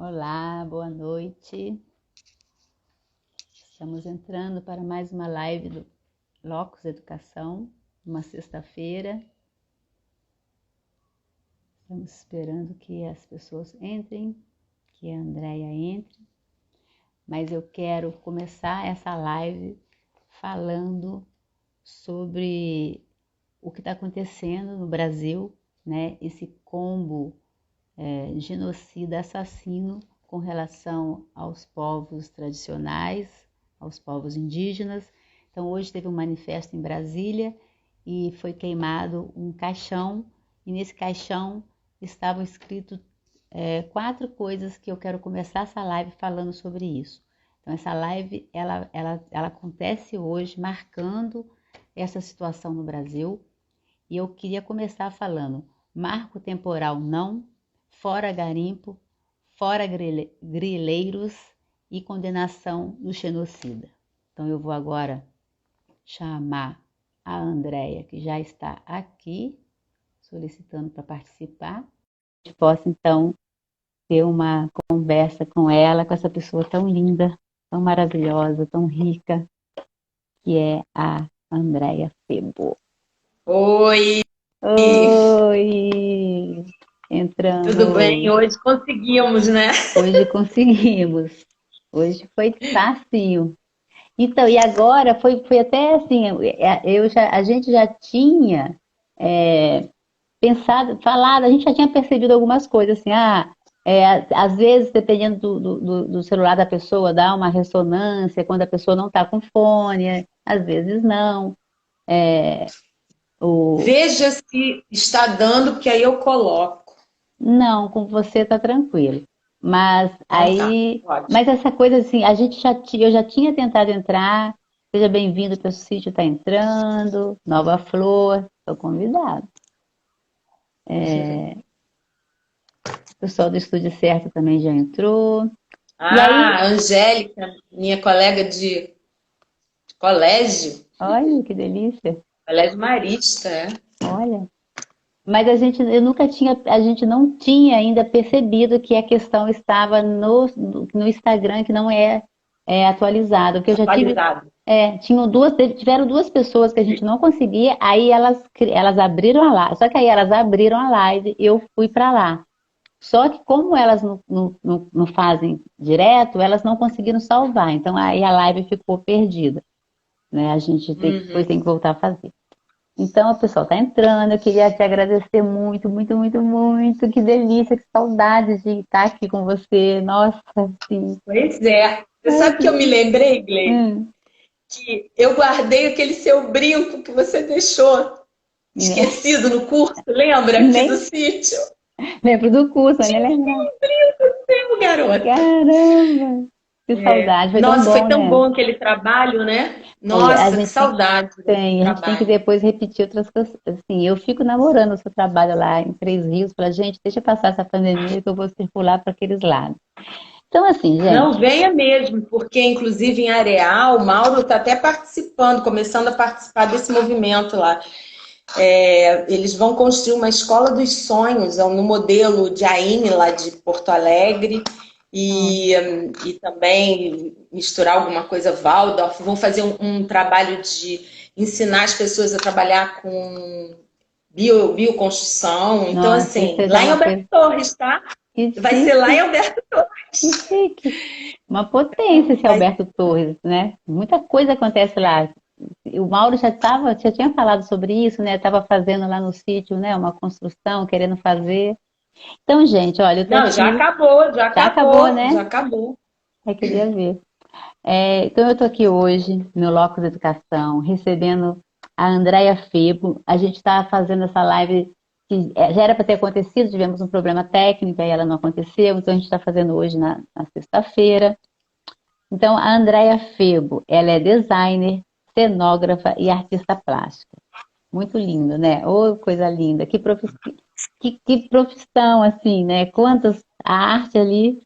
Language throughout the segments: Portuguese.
Olá, boa noite. Estamos entrando para mais uma live do Locus Educação, uma sexta-feira. Estamos esperando que as pessoas entrem, que a Andréia entre, mas eu quero começar essa live falando sobre o que está acontecendo no Brasil, né? Esse combo genocida, assassino com relação aos povos tradicionais, aos povos indígenas. Então hoje teve um manifesto em Brasília e foi queimado um caixão, e nesse caixão estavam escritos 4 coisas que eu quero começar essa live falando sobre isso. Então essa live ela acontece hoje marcando essa situação no Brasil, e eu queria começar falando: marco temporal não, fora garimpo, fora grileiros e condenação do genocida. Então eu vou agora chamar a Andréia, que já está aqui, solicitando para participar. Que possa então ter uma conversa com ela, com essa pessoa tão linda, tão maravilhosa, tão rica, que é a Andréia Febo. Oi! Oi! Entrando. Tudo bem? Hoje conseguimos, né? Hoje conseguimos. Hoje foi facinho. Então, e agora foi até assim, a gente já tinha pensado, falado, a gente já tinha percebido algumas coisas, assim, às vezes, dependendo do celular da pessoa, dá uma ressonância quando a pessoa não está com fone, às vezes não. Veja se está dando, que aí eu coloco. Não, com você tá tranquilo. Mas Então tá, aí, ótimo. mas essa coisa assim, eu já tinha tentado entrar. Seja bem-vindo, teu sítio está entrando, Nova Flor, estou convidado. O pessoal do Estúdio Certo também já entrou. E aí, Ah, Angélica, minha colega de colégio, olha que delícia, colégio marista, é? olha. Mas a gente não tinha ainda percebido que a questão estava no Instagram, que não é atualizado. Porque eu já tive, Atualizado. tiveram 2 pessoas que a gente não conseguia, aí elas abriram a live. Só que aí elas abriram a live e eu fui para lá. Só que como elas não fazem direto, elas não conseguiram salvar. Então aí a live ficou perdida, né? A gente depois Uhum. tem que voltar a fazer. Então, o pessoal está entrando. Eu queria te agradecer muito, muito, muito, muito. Que delícia, que saudade de estar aqui com você. Nossa, sim. Pois é. Você Ai, sabe que que eu me delícia. lembrei, Gleice, Hum, que eu guardei aquele seu brinco que você deixou né? esquecido no curso, lembra aqui do Nem sítio? lembro do curso, mas nem lembrava. Meu garota. Caramba, que saudade. Foi tão Nossa, foi bom, tão né? bom aquele trabalho, né? Foi, Nossa, que saudade desse a gente tem que trabalho. depois repetir outras coisas. Assim, eu fico namorando o seu trabalho lá em Três Rios. Para gente, deixa passar essa pandemia que eu vou circular para aqueles lados. Então, assim, Não, gente, venha mesmo, porque inclusive em Areal, o Mauro está até participando, começando a participar desse movimento lá. Eles vão construir uma escola dos sonhos, no modelo de AIME lá de Porto Alegre, e também misturar alguma coisa Waldorf. Vão fazer um trabalho de ensinar as pessoas a trabalhar com bioconstrução. Então, nossa, isso assim, é já lá em uma Alberto coisa. Torres, tá? Que Vai ser lá em chique, Alberto Torres. que chique. Uma potência esse Vai. Alberto Torres, né? Muita coisa acontece lá. O Mauro já tinha falado sobre isso, né? Estava fazendo lá no sítio, né? Uma construção, querendo fazer. Então, gente, olha, eu tô Não, já aqui. acabou, já Já acabou, acabou, já né? acabou. Eu queria ver. Então, eu tô aqui hoje, no Locus Educação, recebendo a Andréia Febo. A gente está fazendo essa live que já era para ter acontecido, tivemos um problema técnico e ela não aconteceu, então a gente está fazendo hoje na sexta-feira. Então, a Andréia Febo, ela é designer, cenógrafa e artista plástica. Muito lindo, né? Ô, coisa linda. Que profissão, assim, né? Quantas a arte ali.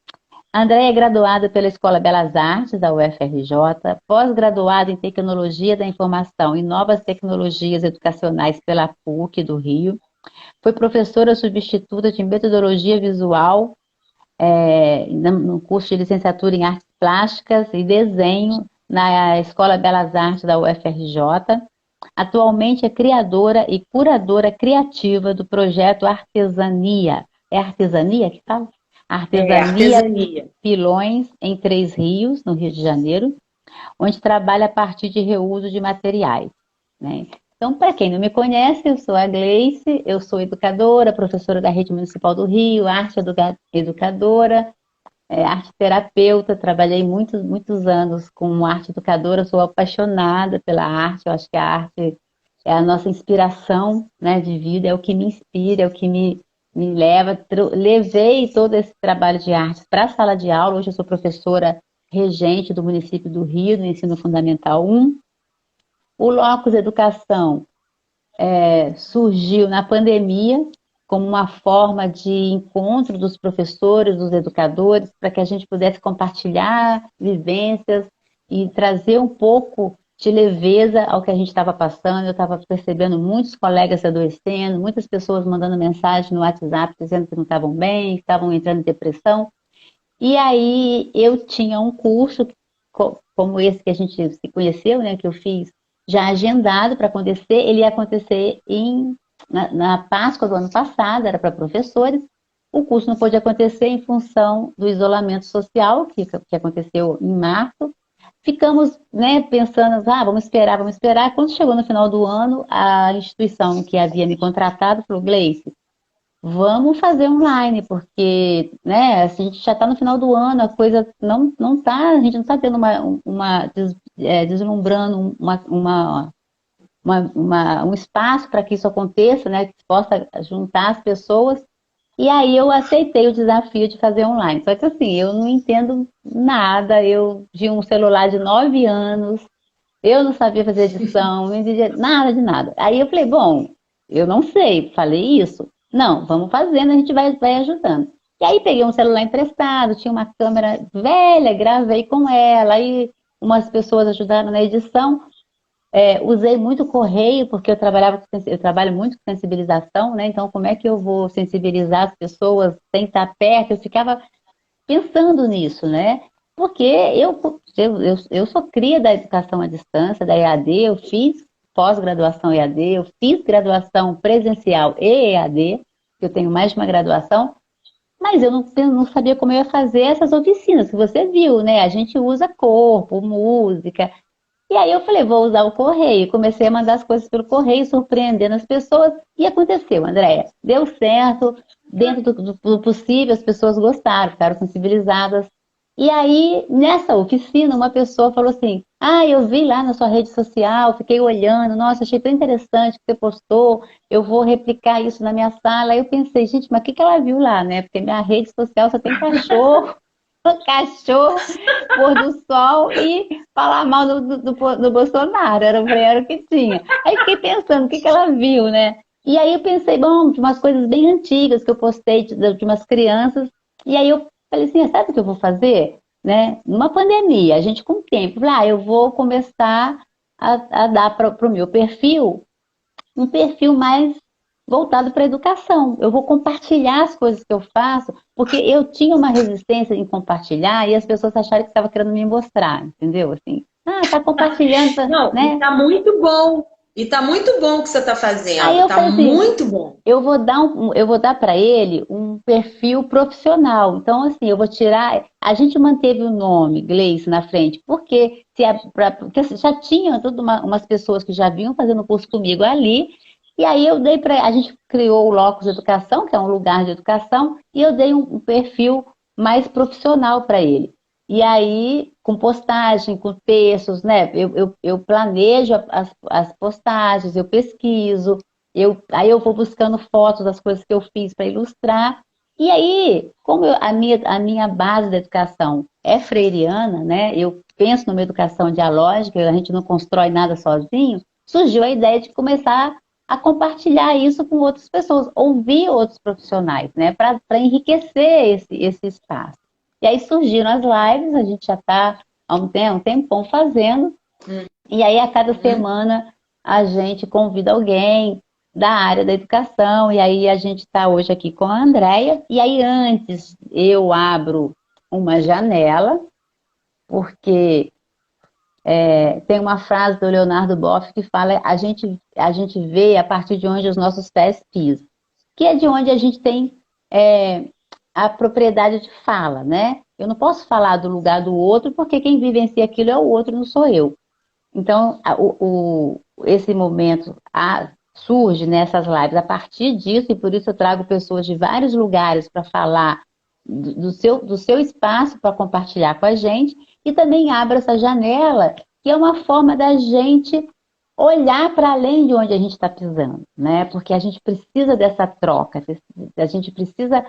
A Andréia é graduada pela Escola Belas Artes, da UFRJ, pós-graduada em Tecnologia da Informação e Novas Tecnologias Educacionais pela PUC do Rio. Foi professora substituta de Metodologia Visual no curso de licenciatura em Artes Plásticas e Desenho na Escola Belas Artes da UFRJ. Atualmente é criadora e curadora criativa do projeto Artesania. É Artesania que fala? Artesania. Pilões em Três Rios, no Rio de Janeiro, onde trabalha a partir de reuso de materiais, né? Então, para quem não me conhece, eu sou a Gleice, eu sou educadora, professora da Rede Municipal do Rio, educadora, arte terapeuta, trabalhei muitos anos como arte educadora, sou apaixonada pela arte, eu acho que a arte é a nossa inspiração, né, de vida, é o que me inspira, é o que me leva. Levei todo esse trabalho de arte para a sala de aula, hoje eu sou professora regente do município do Rio, no Ensino Fundamental 1. O Locus Educação surgiu na pandemia, como uma forma de encontro dos professores, dos educadores, para que a gente pudesse compartilhar vivências e trazer um pouco de leveza ao que a gente estava passando. Eu estava percebendo muitos colegas adoecendo, muitas pessoas mandando mensagem no WhatsApp dizendo que não estavam bem, estavam entrando em depressão. E aí eu tinha um curso como esse que a gente se conheceu, né, que eu fiz, já agendado para acontecer. Ele ia acontecer na Páscoa do ano passado, era para professores. O curso não pôde acontecer em função do isolamento social, que aconteceu em março. Ficamos, né, pensando, vamos esperar. Quando chegou no final do ano, a instituição que havia me contratado falou: Gleice, vamos fazer online, porque, né, assim, a gente já está no final do ano, a coisa não tá, a gente não está tendo deslumbrando um espaço para que isso aconteça, né, que possa juntar as pessoas. E aí eu aceitei o desafio de fazer online. Só que assim, eu não entendo nada, eu tinha um celular de 9 anos, eu não sabia fazer edição, não entendia nada de nada. Aí eu falei, bom, eu não sei, falei isso. Não, vamos fazendo, a gente vai ajudando. E aí peguei um celular emprestado, tinha uma câmera velha, gravei com ela, aí umas pessoas ajudaram na edição. Usei muito correio, porque eu trabalho muito com sensibilização, né? Então, como é que eu vou sensibilizar as pessoas sem estar perto? Eu ficava pensando nisso, né? Porque eu sou cria da educação à distância, da EAD, eu fiz pós-graduação EAD, eu fiz graduação presencial e EAD, que eu tenho mais de uma graduação, mas eu não sabia como eu ia fazer essas oficinas, que você viu, né? A gente usa corpo, música. E aí eu falei, vou usar o correio. Comecei a mandar as coisas pelo correio, surpreendendo as pessoas. E aconteceu, Andréia. Deu certo, dentro do possível, as pessoas gostaram, ficaram sensibilizadas. E aí, nessa oficina, uma pessoa falou assim, eu vi lá na sua rede social, fiquei olhando, nossa, achei tão interessante que você postou, eu vou replicar isso na minha sala. Aí eu pensei, gente, mas o que ela viu lá, né? Porque minha rede social só tem cachorro, pôr do sol e falar mal do Bolsonaro, era o que tinha. Aí fiquei pensando, o que ela viu, né? E aí eu pensei, bom, de umas coisas bem antigas que eu postei de umas crianças, e aí eu falei assim, sabe o que eu vou fazer? Né? Numa pandemia, a gente com tempo, eu vou começar a dar para o meu perfil um perfil mais voltado para a educação. Eu vou compartilhar as coisas que eu faço, porque eu tinha uma resistência em compartilhar e as pessoas acharam que estava querendo me mostrar, entendeu? Assim, tá compartilhando, Não, né? e tá muito bom. E tá muito bom o que você tá Aí fazendo. eu Tá falei assim, muito bom. eu vou dar para ele um perfil profissional. Então, assim, eu vou tirar. A gente manteve o nome Gleice na frente, porque, porque já tinha umas pessoas que já vinham fazendo curso comigo ali. E aí eu dei para. A gente criou o Locus Educação, que é um lugar de educação, e eu dei um perfil mais profissional para ele. E aí, com postagem, com textos, né? Eu planejo as postagens, eu pesquiso. Aí eu vou buscando fotos das coisas que eu fiz para ilustrar. E aí, como a minha base da educação é freiriana, né? Eu penso numa educação dialógica, a gente não constrói nada sozinho, surgiu a ideia de começar a compartilhar isso com outras pessoas, ouvir outros profissionais, né? Para enriquecer esse espaço. E aí surgiram as lives, a gente já está há um tempão fazendo, e aí a cada semana a gente convida alguém. da área da educação. E aí a gente está hoje aqui com a Andréia. E aí antes eu abro uma janela, porque tem uma frase do Leonardo Boff que fala: a gente vê a partir de onde os nossos pés pisam, que é de onde a gente tem a propriedade de fala, né? Eu não posso falar do lugar do outro, porque quem vivencia aquilo é o outro, não sou eu. Então, esse momento surge nessas lives a partir disso, e por isso eu trago pessoas de vários lugares para falar do seu espaço para compartilhar com a gente, e também abro essa janela, que é uma forma da gente olhar para além de onde a gente está pisando, né? Porque a gente precisa dessa troca, a gente precisa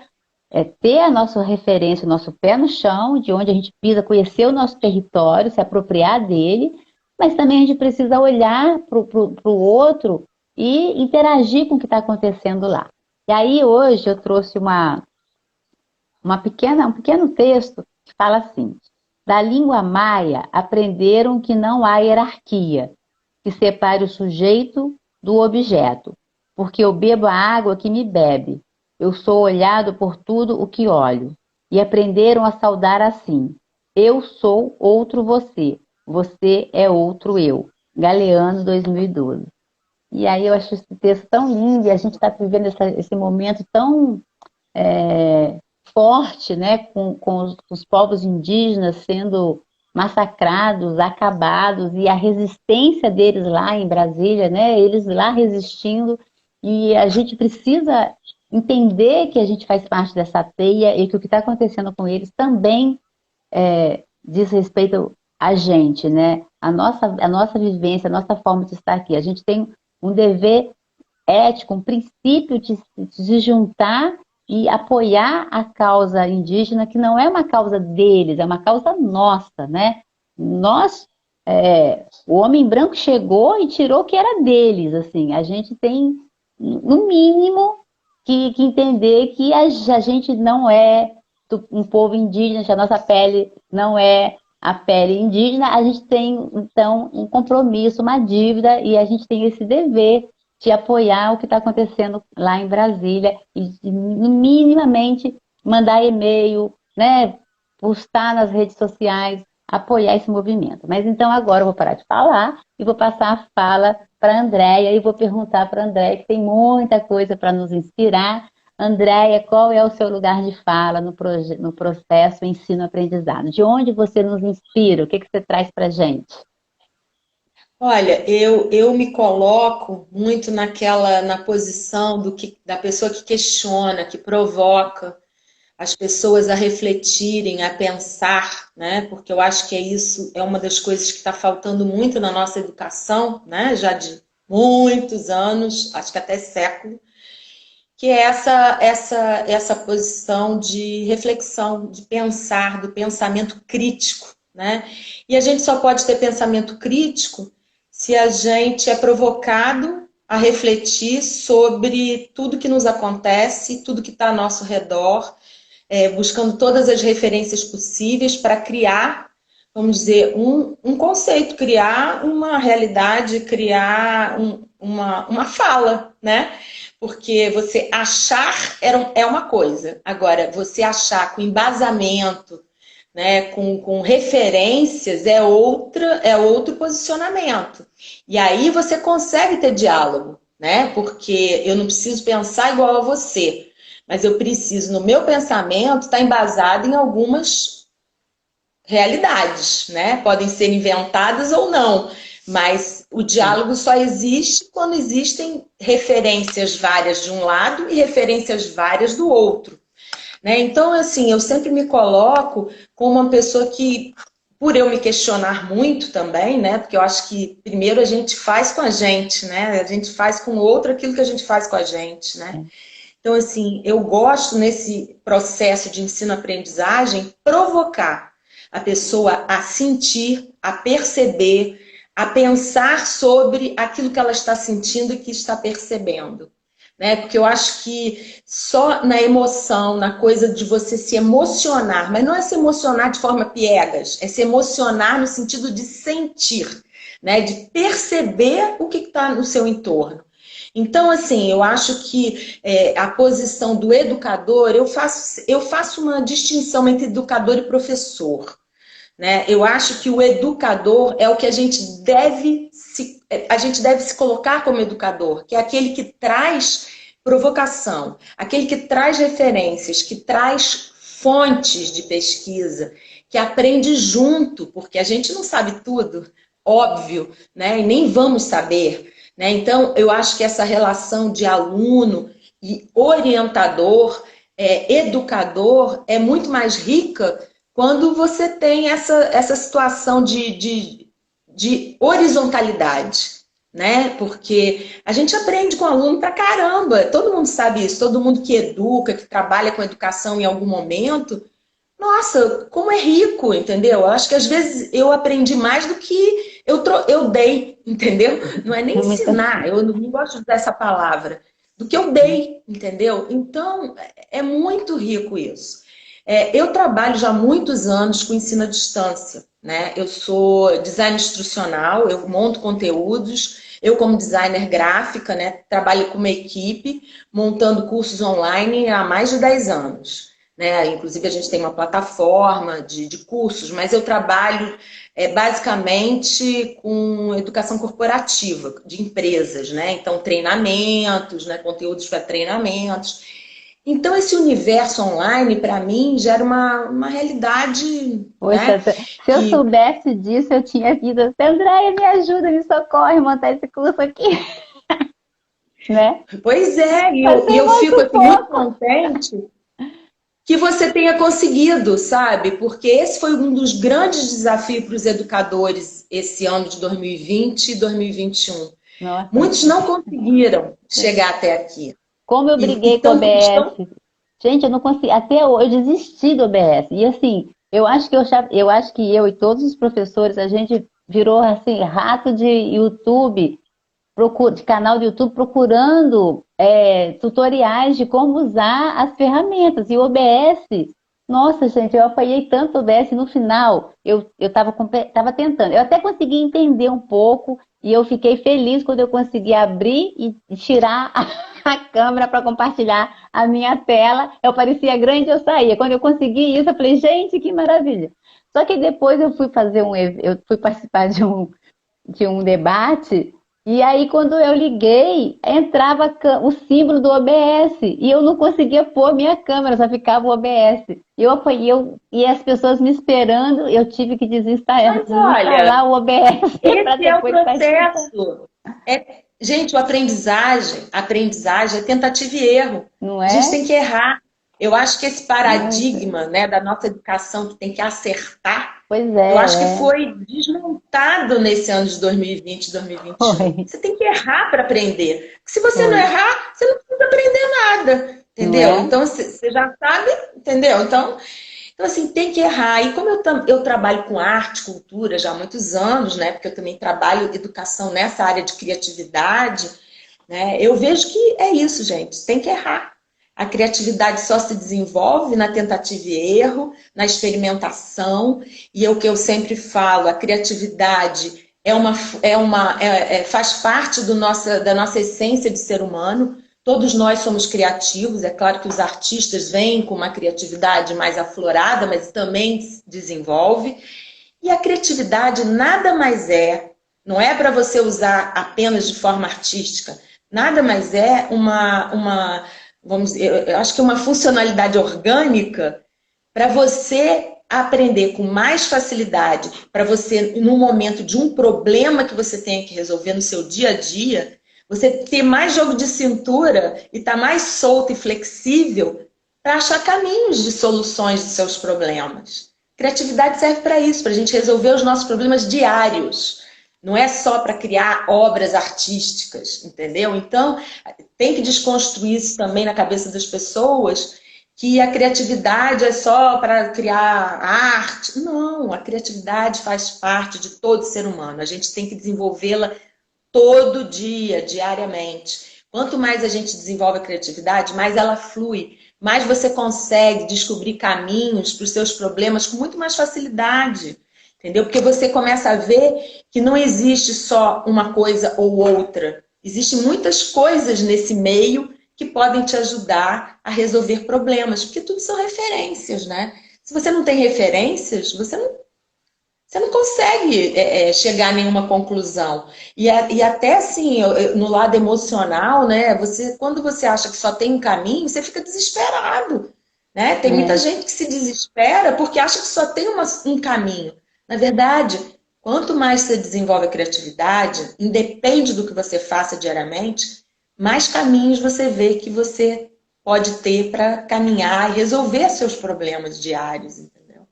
ter a nossa referência, o nosso pé no chão, de onde a gente pisa, conhecer o nosso território, se apropriar dele, mas também a gente precisa olhar para o outro e interagir com o que está acontecendo lá. E aí hoje eu trouxe um pequeno texto que fala assim: da língua maia aprenderam que não há hierarquia que separe o sujeito do objeto, porque eu bebo a água que me bebe, eu sou olhado por tudo o que olho, e aprenderam a saudar assim: eu sou outro você, você é outro eu. Galeano, 2012. E aí eu acho esse texto tão lindo, e a gente está vivendo esse momento tão forte, né, com os povos indígenas sendo massacrados, acabados, e a resistência deles lá em Brasília, né, eles lá resistindo, e a gente precisa entender que a gente faz parte dessa teia e que o que está acontecendo com eles também diz respeito a gente, né, a nossa vivência, a nossa forma de estar aqui. A gente tem um dever ético, um princípio de se juntar e apoiar a causa indígena, que não é uma causa deles, é uma causa nossa, né? O homem branco chegou e tirou o que era deles, assim. A gente tem, no mínimo, que entender que a gente não é um povo indígena, que a nossa pele não é a pele indígena. A gente tem, então, um compromisso, uma dívida, e a gente tem esse dever de apoiar o que está acontecendo lá em Brasília e de, minimamente mandar e-mail, né, postar nas redes sociais, apoiar esse movimento. Mas então agora eu vou parar de falar e vou passar a fala para a Andréia, e vou perguntar para a Andréia, que tem muita coisa para nos inspirar. Andréia, qual é o seu lugar de fala no processo ensino-aprendizado? De onde você nos inspira? O que você traz para a gente? Olha, eu me coloco muito na posição da pessoa que questiona, que provoca as pessoas a refletirem, a pensar, né? Porque eu acho que isso é uma das coisas que está faltando muito na nossa educação, né? Já de muitos anos, acho que até século, que é essa posição de reflexão, de pensar, do pensamento crítico, né? E a gente só pode ter pensamento crítico se a gente é provocado a refletir sobre tudo que nos acontece, tudo que está ao nosso redor, buscando todas as referências possíveis para criar, vamos dizer, um conceito, criar uma realidade, criar uma fala, né? Porque você achar é uma coisa, agora você achar com embasamento, né, com referências é outro posicionamento. E aí você consegue ter diálogo, né? Porque eu não preciso pensar igual a você, mas eu preciso, no meu pensamento, estar embasado em algumas realidades, né? Podem ser inventadas ou não, mas o diálogo só existe quando existem referências várias de um lado e referências várias do outro. Né? Então, assim, eu sempre me coloco como uma pessoa que, por eu me questionar muito também, né? Porque eu acho que primeiro a gente faz com a gente, né? A gente faz com o outro aquilo que a gente faz com a gente, né? Então, assim, eu gosto nesse processo de ensino-aprendizagem provocar a pessoa a sentir, a perceber, a pensar sobre aquilo que ela está sentindo e que está percebendo. Né? Porque eu acho que só na emoção, na coisa de você se emocionar, mas não é se emocionar de forma piegas, é se emocionar no sentido de sentir, né? De perceber o que está no seu entorno. Então, assim, eu acho que a posição do educador, eu faço uma distinção entre educador e professor, né? Eu acho que o educador é o que a gente deve se colocar como educador, que é aquele que traz provocação, aquele que traz referências, que traz fontes de pesquisa, que aprende junto, porque a gente não sabe tudo, óbvio, né? E nem vamos saber, né? Então, eu acho que essa relação de aluno e orientador, educador, é muito mais rica quando você tem essa situação de horizontalidade, né? Porque a gente aprende com o aluno pra caramba, todo mundo sabe isso, todo mundo que educa, que trabalha com educação em algum momento, nossa, como é rico, entendeu? Eu acho que às vezes eu aprendi mais do que eu dei, entendeu? Não é nem ensinar, eu não gosto de usar essa palavra, do que eu dei, entendeu? Então, é muito rico isso. Eu trabalho já há muitos anos com ensino à distância, né? Eu sou designer instrucional, eu monto conteúdos, eu como designer gráfica, né, trabalho com uma equipe, montando cursos online há mais de 10 anos. Né? Inclusive, a gente tem uma plataforma de cursos, mas eu trabalho basicamente com educação corporativa, de empresas, né? Então, treinamentos, né? Conteúdos para treinamentos. Então, esse universo online, para mim, gera uma realidade, Poxa, né? se eu soubesse disso, eu tinha vindo assim, Andréia, me ajuda, me socorre, montar esse curso aqui, né? Pois é, e Passei eu mais fico um assim, muito pouco. contente que você tenha conseguido, sabe? Porque esse foi um dos grandes desafios para os educadores esse ano de 2020 e 2021. Nossa, Muitos não conseguiram chegar até aqui. como eu briguei com o OBS. Gente, eu não consegui, até hoje eu desisti do OBS. E assim, eu acho que eu e todos os professores, a gente virou assim, rato de YouTube, de canal do YouTube procurando tutoriais de como usar as ferramentas. E o OBS, nossa, gente, eu apanhei tanto o OBS no final, eu tava tentando. Eu até consegui entender um pouco e eu fiquei feliz quando eu consegui abrir e tirar a câmera para compartilhar a minha tela. Eu parecia grande, eu saía. Quando eu consegui isso, eu falei, gente, que maravilha. Só que depois eu fui eu fui participar de um debate. E aí, quando eu liguei, entrava o símbolo do OBS e eu não conseguia pôr minha câmera, só ficava o OBS. E as pessoas me esperando, eu tive que desinstalar o OBS para esse é o depois processo. Gente, aprendizagem é tentativa e erro. Não A gente é? tem que errar. Eu acho que esse paradigma, né, da nossa educação que tem que acertar, Pois eu acho que é. foi desmontado nesse ano de 2020, 2021. Foi. Você tem que errar para aprender. Se você não Foi. errar, você não precisa aprender nada, entendeu? Não é? Então, você já sabe, entendeu? Então, assim, tem que errar. E como eu trabalho com arte, cultura já há muitos anos, né? Porque eu também trabalho educação nessa área de criatividade, né? Eu vejo que é isso, gente. Tem que errar. A criatividade só se desenvolve na tentativa e erro, na experimentação. E é o que eu sempre falo, a criatividade faz parte da nossa essência de ser humano. Todos nós somos criativos, é claro que os artistas vêm com uma criatividade mais aflorada, mas também desenvolve. E a criatividade nada mais não é para você usar apenas de forma artística, nada mais é vamos dizer, eu acho que uma funcionalidade orgânica para você aprender com mais facilidade, para você, no momento de um problema que você tenha que resolver no seu dia a dia, você ter mais jogo de cintura e estar mais solto e flexível para achar caminhos de soluções dos seus problemas. Criatividade serve para isso, para a gente resolver os nossos problemas diários. Não é só para criar obras artísticas, entendeu? Então, tem que desconstruir isso também na cabeça das pessoas, que a criatividade é só para criar arte. Não, a criatividade faz parte de todo ser humano. A gente tem que desenvolvê-la todo dia, diariamente. Quanto mais a gente desenvolve a criatividade, mais ela flui, mais você consegue descobrir caminhos para os seus problemas com muito mais facilidade. Entendeu? Porque você começa a ver que não existe só uma coisa ou outra. Existem muitas coisas nesse meio que podem te ajudar a resolver problemas, porque tudo são referências, né? Se você não tem referências, você não consegue chegar a nenhuma conclusão. E até assim, no lado emocional, né? Quando você acha que só tem um caminho, você fica desesperado, né? Tem muita gente que se desespera porque acha que só tem um caminho. Na verdade, quanto mais você desenvolve a criatividade, independe do que você faça diariamente, mais caminhos você vê que você pode ter para caminhar e resolver seus problemas diários, entendeu?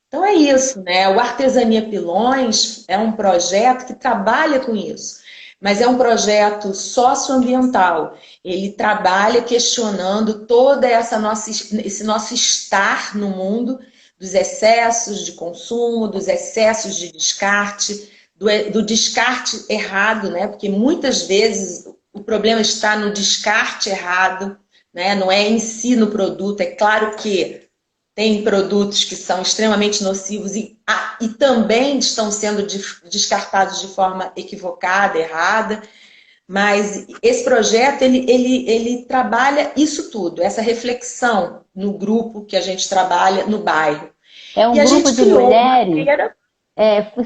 Então é isso, né? O Artesania Pilões é um projeto que trabalha com isso, mas é um projeto socioambiental. Ele trabalha questionando toda esse nosso estar no mundo, dos excessos de consumo, dos excessos de descarte, do descarte errado, né? Porque muitas vezes o problema está no descarte errado, né? Não é em si no produto. É claro que tem produtos que são extremamente nocivos e também estão sendo descartados de forma equivocada, errada. Mas esse projeto, ele trabalha isso tudo, essa reflexão no grupo que a gente trabalha no bairro. É um grupo de mulheres?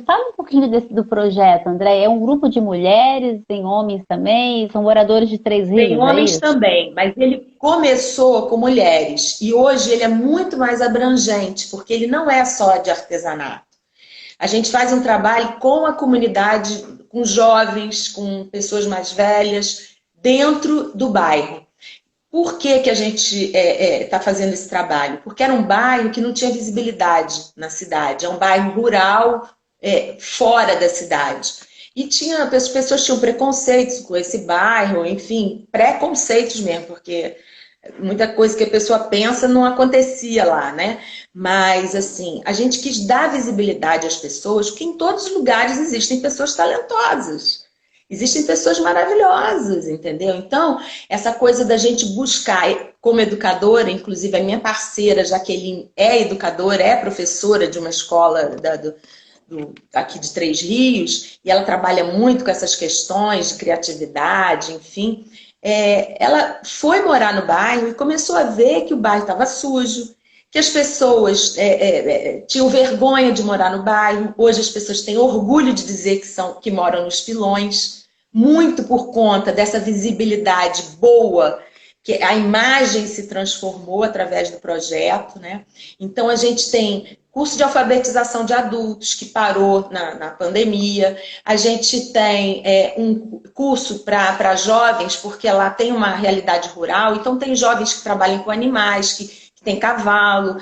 Fala um pouquinho do projeto, André. É um grupo de mulheres, tem homens também, são moradores de Três Rios, tem homens também, mas ele começou com mulheres e hoje ele é muito mais abrangente, porque ele não é só de artesanato. A gente faz um trabalho com a comunidade, com jovens, com pessoas mais velhas, dentro do bairro. Por que a gente está fazendo esse trabalho? Porque era um bairro que não tinha visibilidade na cidade. É um bairro rural, fora da cidade. E as pessoas tinham preconceitos com esse bairro, enfim, preconceitos mesmo, porque muita coisa que a pessoa pensa não acontecia lá, né? Mas, assim, a gente quis dar visibilidade às pessoas, porque em todos os lugares existem pessoas talentosas. Existem pessoas maravilhosas, entendeu? Então, essa coisa da gente buscar, como educadora, inclusive a minha parceira, Jaqueline, é educadora, é professora de uma escola aqui de Três Rios, e ela trabalha muito com essas questões de criatividade, enfim. Ela foi morar no bairro e começou a ver que o bairro estava sujo, que as pessoas tinham vergonha de morar no bairro. Hoje as pessoas têm orgulho de dizer que moram nos Pilões, muito por conta dessa visibilidade boa, que a imagem se transformou através do projeto, né? Então a gente tem curso de alfabetização de adultos, que parou na pandemia. A gente tem um curso para jovens, porque lá tem uma realidade rural. Então, tem jovens que trabalham com animais, que têm cavalo,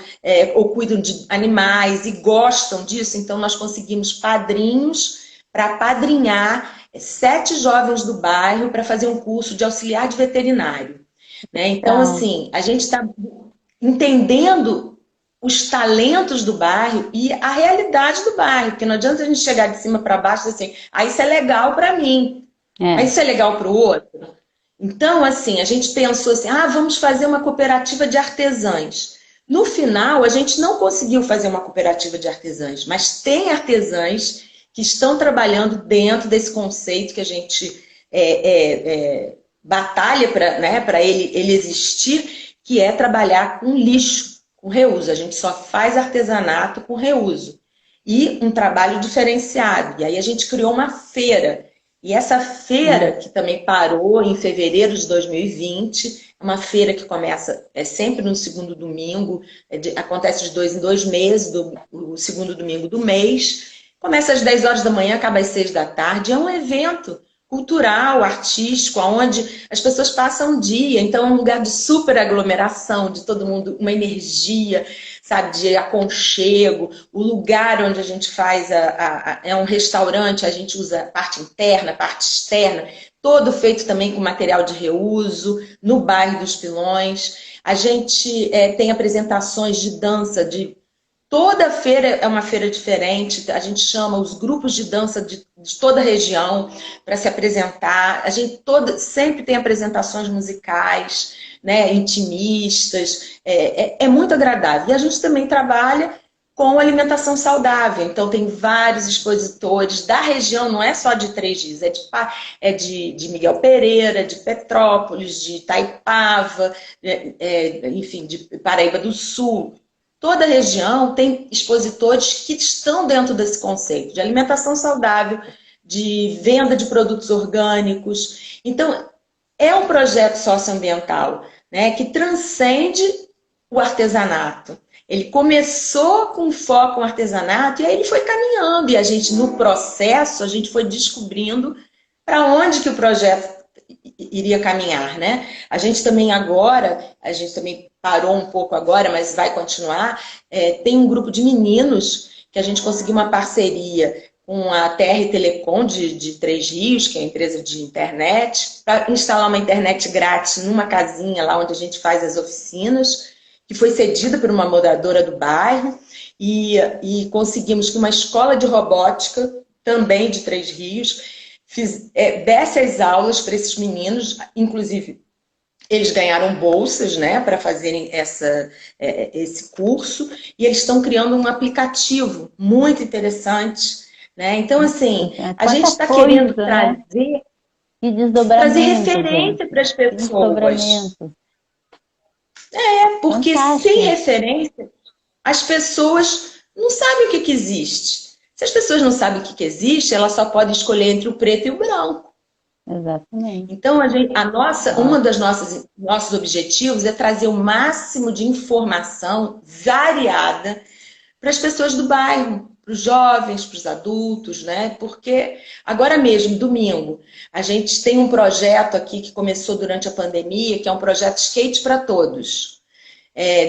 ou cuidam de animais e gostam disso. Então, nós conseguimos padrinhos para padrinhar 7 jovens do bairro para fazer um curso de auxiliar de veterinário. Né? Então, assim, a gente está entendendo os talentos do bairro e a realidade do bairro, porque não adianta a gente chegar de cima para baixo e dizer assim, isso é legal para mim, mas isso é legal para o outro. Então, assim, a gente pensou assim, vamos fazer uma cooperativa de artesãs. No final, a gente não conseguiu fazer uma cooperativa de artesãs, mas tem artesãs que estão trabalhando dentro desse conceito que a gente batalha para ele existir, que é trabalhar com lixo, com reuso. A gente só faz artesanato com reuso. E um trabalho diferenciado. E aí a gente criou uma feira. E essa feira, que também parou em fevereiro de 2020, é uma feira que começa sempre no segundo domingo, acontece de 2 em 2 meses, o segundo domingo do mês. Começa às 10 horas da manhã, acaba às 6 da tarde. É um evento cultural, artístico, onde as pessoas passam um dia. Então é um lugar de super aglomeração, de todo mundo, uma energia, sabe, de aconchego. O lugar onde a gente faz é um restaurante, a gente usa parte interna, parte externa, todo feito também com material de reuso, no bairro dos Pilões. A gente tem apresentações de dança, toda feira é uma feira diferente, a gente chama os grupos de dança de toda a região para se apresentar. A gente sempre tem apresentações musicais, né, intimistas, é muito agradável. E a gente também trabalha com alimentação saudável. Então, tem vários expositores da região, não é só de Três Rios, de Miguel Pereira, de Petrópolis, de Itaipava, enfim, de Paraíba do Sul. Toda a região tem expositores que estão dentro desse conceito de alimentação saudável, de venda de produtos orgânicos. Então, é um projeto socioambiental, né, que transcende o artesanato. Ele começou com foco no artesanato e aí ele foi caminhando. E a gente, no processo, a gente foi descobrindo para onde que o projeto iria caminhar, né? A gente também parou um pouco agora, mas vai continuar. Tem um grupo de meninos que a gente conseguiu uma parceria com a TR Telecom de Três Rios, que é a empresa de internet, para instalar uma internet grátis numa casinha lá onde a gente faz as oficinas, que foi cedida por uma moradora do bairro, e conseguimos que uma escola de robótica, também de Três Rios, desse as aulas para esses meninos, inclusive eles ganharam bolsas, né, para fazerem esse curso, e eles estão criando um aplicativo muito interessante, né? Então, assim, a gente está querendo trazer, trazer referência para as pessoas. Porque sem referência, as pessoas não sabem o que existe. Se as pessoas não sabem o que existe, elas só podem escolher entre o preto e o branco. Exatamente. Então, um dos nossos objetivos é trazer o máximo de informação variada para as pessoas do bairro, para os jovens, para os adultos, né? Porque agora mesmo, domingo, a gente tem um projeto aqui que começou durante a pandemia, que é um projeto Skate para Todos.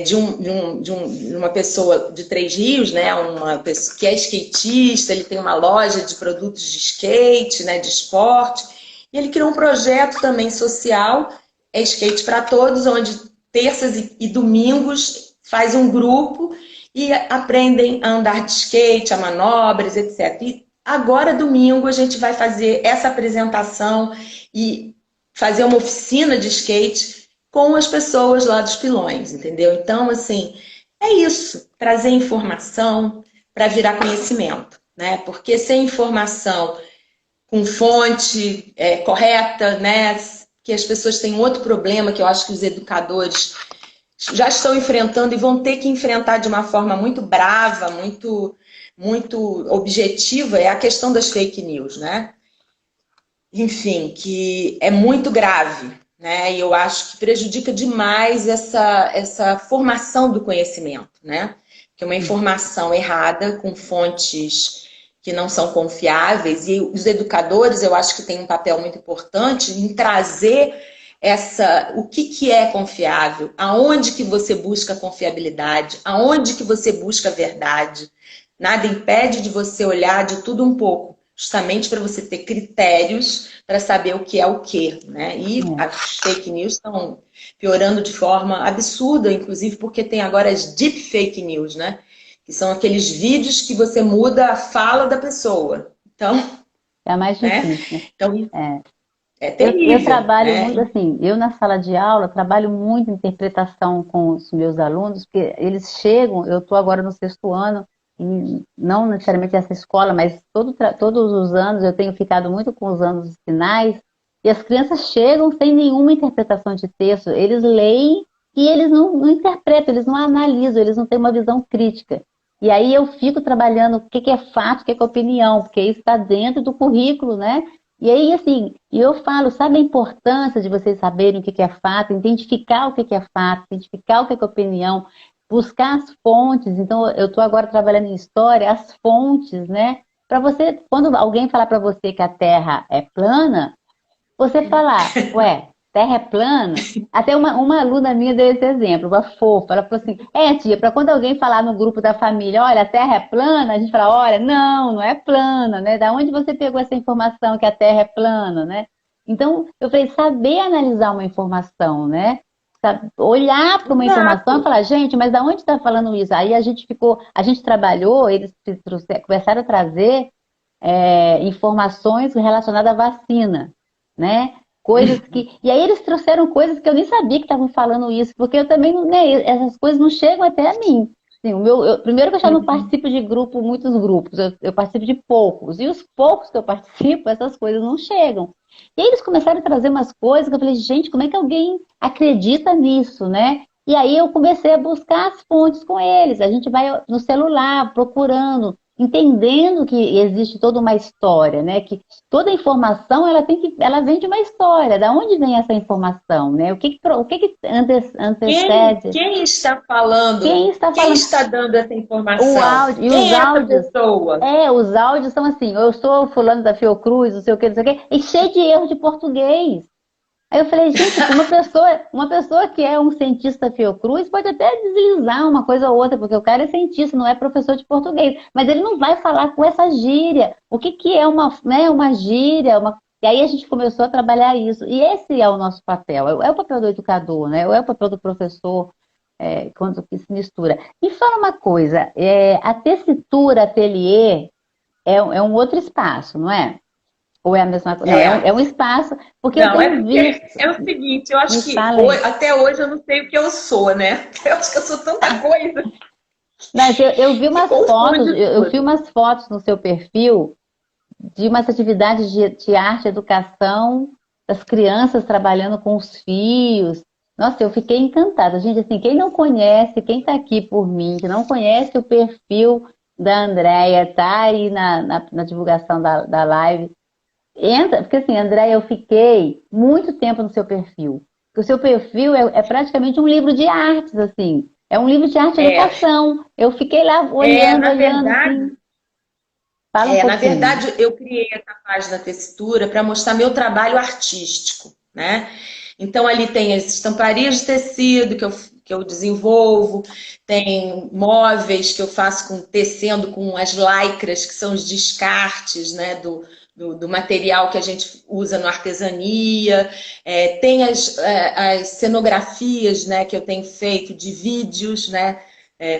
De uma pessoa de Três Rios, né? Uma pessoa que é skatista, ele tem uma loja de produtos de skate, né? De esporte. E ele criou um projeto também social, Skate para Todos, onde terças e domingos faz um grupo e aprendem a andar de skate, a manobras, etc. E agora, domingo, a gente vai fazer essa apresentação e fazer uma oficina de skate com as pessoas lá dos Pilões, entendeu? Então, assim, é isso. Trazer informação para virar conhecimento, né? Porque sem informação com fonte correta, né? Que as pessoas têm outro problema que eu acho que os educadores já estão enfrentando e vão ter que enfrentar de uma forma muito brava, muito, muito objetiva, é a questão das fake news, né? Enfim, que é muito grave, né? E eu acho que prejudica demais essa formação do conhecimento, né? Que é uma informação errada, com fontes que não são confiáveis, e os educadores, eu acho que têm um papel muito importante em trazer o que é confiável, aonde que você busca confiabilidade, aonde que você busca a verdade. Nada impede de você olhar de tudo um pouco, justamente para você ter critérios para saber o que é o quê, né? E as fake news estão piorando de forma absurda, inclusive porque tem agora as deep fake news, né? Que são aqueles vídeos que você muda a fala da pessoa. Então, é mais difícil, né? Então, é terrível. Eu trabalho muito assim, eu na sala de aula trabalho muito em interpretação com os meus alunos, porque eles chegam, eu estou agora no 6º ano, e não necessariamente essa escola, mas todos os anos eu tenho ficado muito com os anos finais, e as crianças chegam sem nenhuma interpretação de texto, eles leem e eles não interpretam, eles não analisam, eles não têm uma visão crítica. E aí eu fico trabalhando o que é fato, o que é opinião, porque isso está dentro do currículo, né? E aí, assim, eu falo, sabe a importância de vocês saberem o que é fato, identificar o que é fato, identificar o que é opinião, buscar as fontes. Então, eu estou agora trabalhando em história, as fontes, né? Para você, quando alguém falar para você que a Terra é plana, você falar, ué, Terra é plana? Até uma aluna minha deu esse exemplo, uma fofa. Ela falou assim, tia, para quando alguém falar no grupo da família, olha, a Terra é plana, a gente fala, olha, não é plana, né? Da onde você pegou essa informação que a Terra é plana, né? Então, eu falei, saber analisar uma informação, né? Olhar para uma informação e falar, gente, mas da onde está falando isso? Aí a gente trabalhou, eles começaram a trazer informações relacionadas à vacina, né? Coisas que... E aí eles trouxeram coisas que eu nem sabia que estavam falando isso, porque eu também, né, essas coisas não chegam até a mim. Sim, primeiro que eu já não participo de muitos grupos, eu participo de poucos. E os poucos que eu participo, essas coisas não chegam. E aí eles começaram a trazer umas coisas que eu falei, gente, como é que alguém acredita nisso, né? E aí eu comecei a buscar as fontes com eles. A gente vai no celular procurando, entendendo que existe toda uma história, né? Que toda informação ela vem de uma história. Da onde vem essa informação, né? O que antecede? Quem está falando? Quem está Quem falando? está dando essa O informação? áudio, e os Quem é essa áudios, pessoa? os áudios são assim, eu sou fulano da Fiocruz, não sei o que, não sei o que, e cheio de erro de português. Aí eu falei, gente, uma pessoa que é um cientista Fiocruz pode até deslizar uma coisa ou outra, porque o cara é cientista, não é professor de português, mas ele não vai falar com essa gíria. O que que é uma gíria? E aí a gente começou a trabalhar isso. E esse é o nosso papel, é o papel do educador, né? É o papel do professor, quando que se mistura. Me fala uma coisa, a tessitura ateliê é um outro espaço, não é? Ou é a mesma coisa? Não, é um espaço, porque eu Não, tenho visto. é o seguinte, eu acho Me que fala aí. até hoje eu não sei o que eu sou, né? Eu acho que eu sou tanta coisa Mas eu vi que umas fotos, confunde eu vi tudo. umas fotos no seu perfil de umas atividades de arte e educação, das crianças trabalhando com os fios. Nossa, eu fiquei encantada. Gente, assim, quem não conhece, quem está aqui por mim, que não conhece o perfil da Andréia, tá aí na divulgação da live, entra, porque assim, Andréia, eu fiquei muito tempo no seu perfil. Porque o seu perfil é praticamente um livro de artes, assim. É um livro de arte e É, educação. Eu fiquei lá olhando, na olhando, verdade, assim. Fala um na pouquinho. verdade, eu criei essa página Tessitura para mostrar meu trabalho artístico, né? Então, ali tem as estamparias de tecido que eu desenvolvo, tem móveis que eu faço tecendo com as lycras, que são os descartes, né, do material que a gente usa no artesania. Tem as cenografias, né, que eu tenho feito de vídeos, né,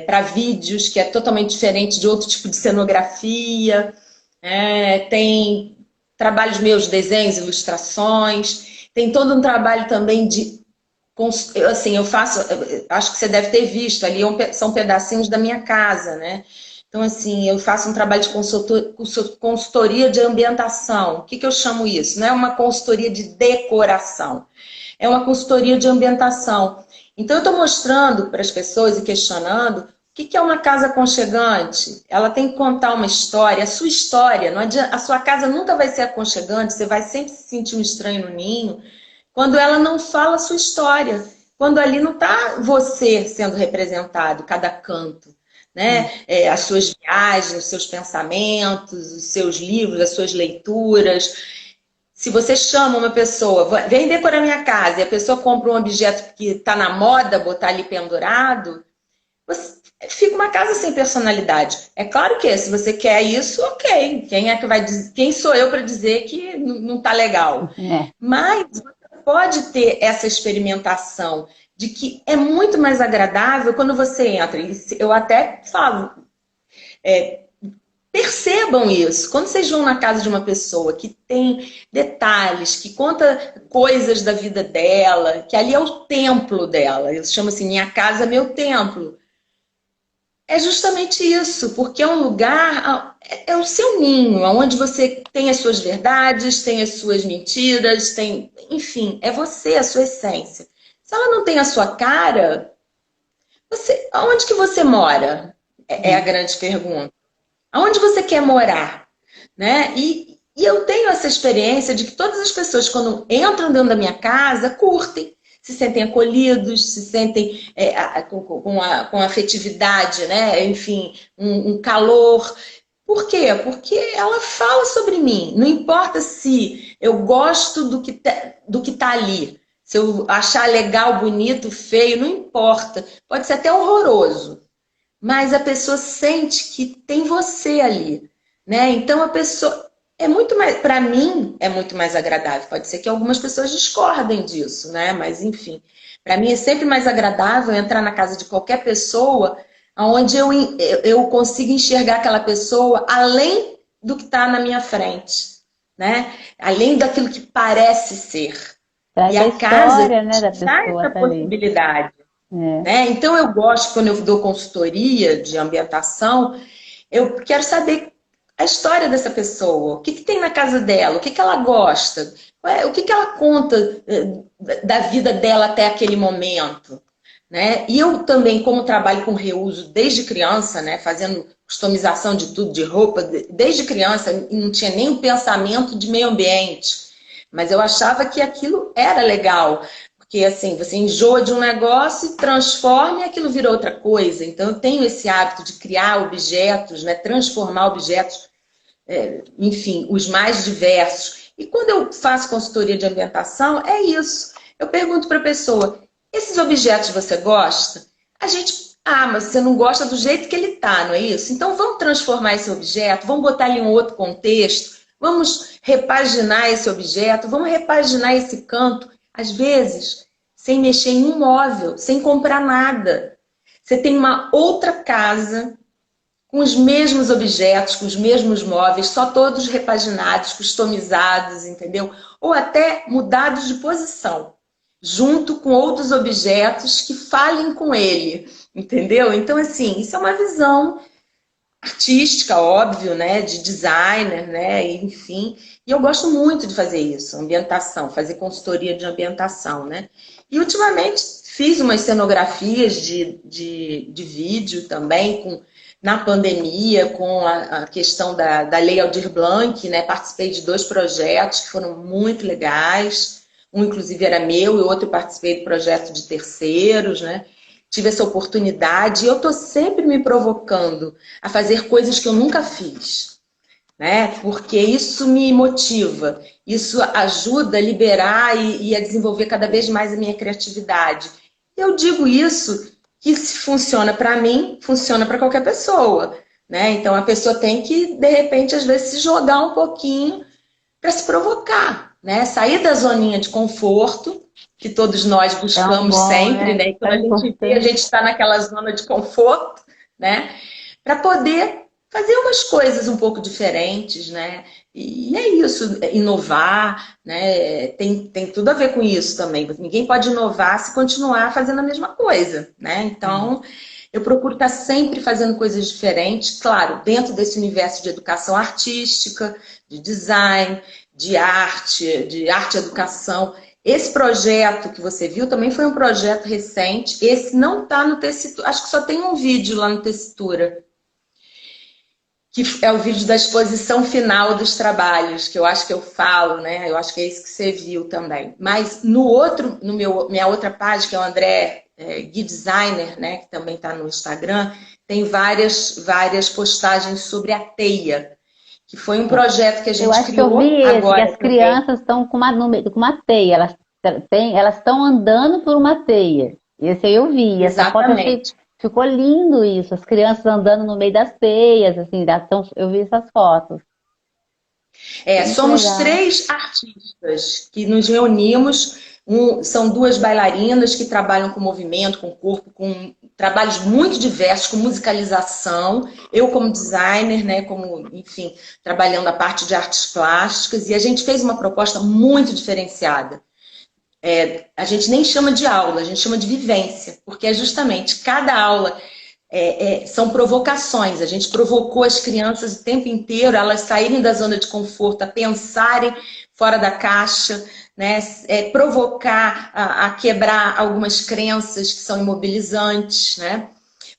para vídeos, que é totalmente diferente de outro tipo de cenografia. Tem trabalhos meus, desenhos, ilustrações. Tem todo um trabalho também assim, eu faço, acho que você deve ter visto, ali são pedacinhos da minha casa, né? Então, assim, eu faço um trabalho de consultoria de ambientação. O que que eu chamo isso? Não é uma consultoria de decoração, é uma consultoria de ambientação. Então, eu estou mostrando para as pessoas e questionando o que é uma casa aconchegante. Ela tem que contar uma história, a sua história. Não adianta, a sua casa nunca vai ser aconchegante, você vai sempre se sentir um estranho no ninho, quando ela não fala a sua história. Quando ali não está você sendo representado, cada canto. Né? As suas viagens, os seus pensamentos, os seus livros, as suas leituras. Se você chama uma pessoa, vem decorar minha casa, e a pessoa compra um objeto que está na moda, botar ali pendurado, fica uma casa sem personalidade. É claro que se você quer isso, ok. Quem é que vai dizer? Quem sou eu para dizer que não está legal? É. Mas você pode ter essa experimentação de que é muito mais agradável quando você entra. Eu até falo, percebam isso. Quando vocês vão na casa de uma pessoa que tem detalhes, que conta coisas da vida dela, que ali é o templo dela. Eu chamo assim, minha casa é meu templo. É justamente isso, porque é um lugar, é o seu ninho, onde você tem as suas verdades, tem as suas mentiras, enfim, é você, a sua essência. Se ela não tem a sua cara, aonde que você mora? É a grande pergunta. Aonde você quer morar? Né? E eu tenho essa experiência de que todas as pessoas, quando entram dentro da minha casa, curtem, se sentem acolhidos, se sentem com afetividade, né? Enfim, um calor. Por quê? Porque ela fala sobre mim. Não importa se eu gosto do que tá ali. Se eu achar legal, bonito, feio, não importa. Pode ser até horroroso. Mas a pessoa sente que tem você ali, né? Então a pessoa é muito mais, para mim, é muito mais agradável. Pode ser que algumas pessoas discordem disso, né? Mas enfim, para mim é sempre mais agradável entrar na casa de qualquer pessoa, onde eu consigo enxergar aquela pessoa além do que está na minha frente, né? Além daquilo que parece ser. Traz E a a casa história, né, da te dá pessoa essa tá ali. possibilidade. né? Então eu gosto, quando eu dou consultoria de ambientação, eu quero saber a história dessa pessoa, o que que tem na casa dela, o que que ela gosta, o que que ela conta da vida dela até aquele momento, né? E eu também, como trabalho com reuso desde criança, né, fazendo customização de tudo, de roupa, desde criança, não tinha nem um pensamento de meio ambiente, mas eu achava que aquilo era legal, porque assim, você enjoa de um negócio, transforma e aquilo vira outra coisa. Então eu tenho esse hábito de criar objetos, né, transformar objetos, enfim, os mais diversos. E quando eu faço consultoria de ambientação, é isso. Eu pergunto para a pessoa, esses objetos você gosta? A gente, mas você não gosta do jeito que ele está, não é isso? Então vamos transformar esse objeto, vamos botar ele em um outro contexto, vamos repaginar esse objeto, vamos repaginar esse canto, às vezes, sem mexer em um móvel, sem comprar nada. Você tem uma outra casa com os mesmos objetos, com os mesmos móveis, só todos repaginados, customizados, entendeu? Ou até mudados de posição, junto com outros objetos que falem com ele, entendeu? Então, assim, isso é uma visão artística, óbvio, né? De designer, né? Enfim. E eu gosto muito de fazer isso, ambientação, fazer consultoria de ambientação, né? E ultimamente fiz umas cenografias de vídeo também, na pandemia, com a questão da Lei Aldir Blanc, né? Participei de 2 projetos que foram muito legais. Um, inclusive, era meu e o outro participei do projeto de terceiros, né? Tive essa oportunidade e eu estou sempre me provocando a fazer coisas que eu nunca fiz, né? Porque isso me motiva, isso ajuda a liberar e a desenvolver cada vez mais a minha criatividade. Eu digo isso que se funciona para mim, funciona para qualquer pessoa, né? Então a pessoa tem que, de repente, às vezes se jogar um pouquinho para se provocar, né? Sair da zoninha de conforto, que todos nós buscamos sempre, né? E quando a gente vê, a gente está naquela zona de conforto, né? Para poder fazer umas coisas um pouco diferentes, né? E é isso, inovar, né? Tem tudo a ver com isso também. Ninguém pode inovar se continuar fazendo a mesma coisa, né? Então, eu procuro estar sempre fazendo coisas diferentes, claro, dentro desse universo de educação artística, de design, de arte e educação. Esse projeto que você viu também foi um projeto recente. Esse não está no Tessitura, acho que só tem um vídeo lá no Tessitura, que é o vídeo da exposição final dos trabalhos, que eu acho que eu falo, né? Eu acho que é isso que você viu também. Mas no outro, minha outra página, que é o André Gui Designer, né? Que também está no Instagram, tem várias postagens sobre a teia, que foi um projeto que a gente criou agora. Eu acho que eu vi que as também. crianças estão com uma teia, elas estão andando por uma teia. Esse aí eu vi, essa foto eu achei, ficou lindo isso, as crianças andando no meio das teias, assim, eu vi essas fotos. Somos legal. 3 artistas que nos reunimos, são 2 bailarinas que trabalham com movimento, com corpo, com trabalhos muito diversos, com musicalização, eu como designer, né, enfim, trabalhando a parte de artes plásticas, e a gente fez uma proposta muito diferenciada. A gente nem chama de aula, a gente chama de vivência, porque é justamente cada aula são provocações. A gente provocou as crianças o tempo inteiro, elas saírem da zona de conforto, a pensarem fora da caixa, né? Provocar a quebrar algumas crenças que são imobilizantes, né?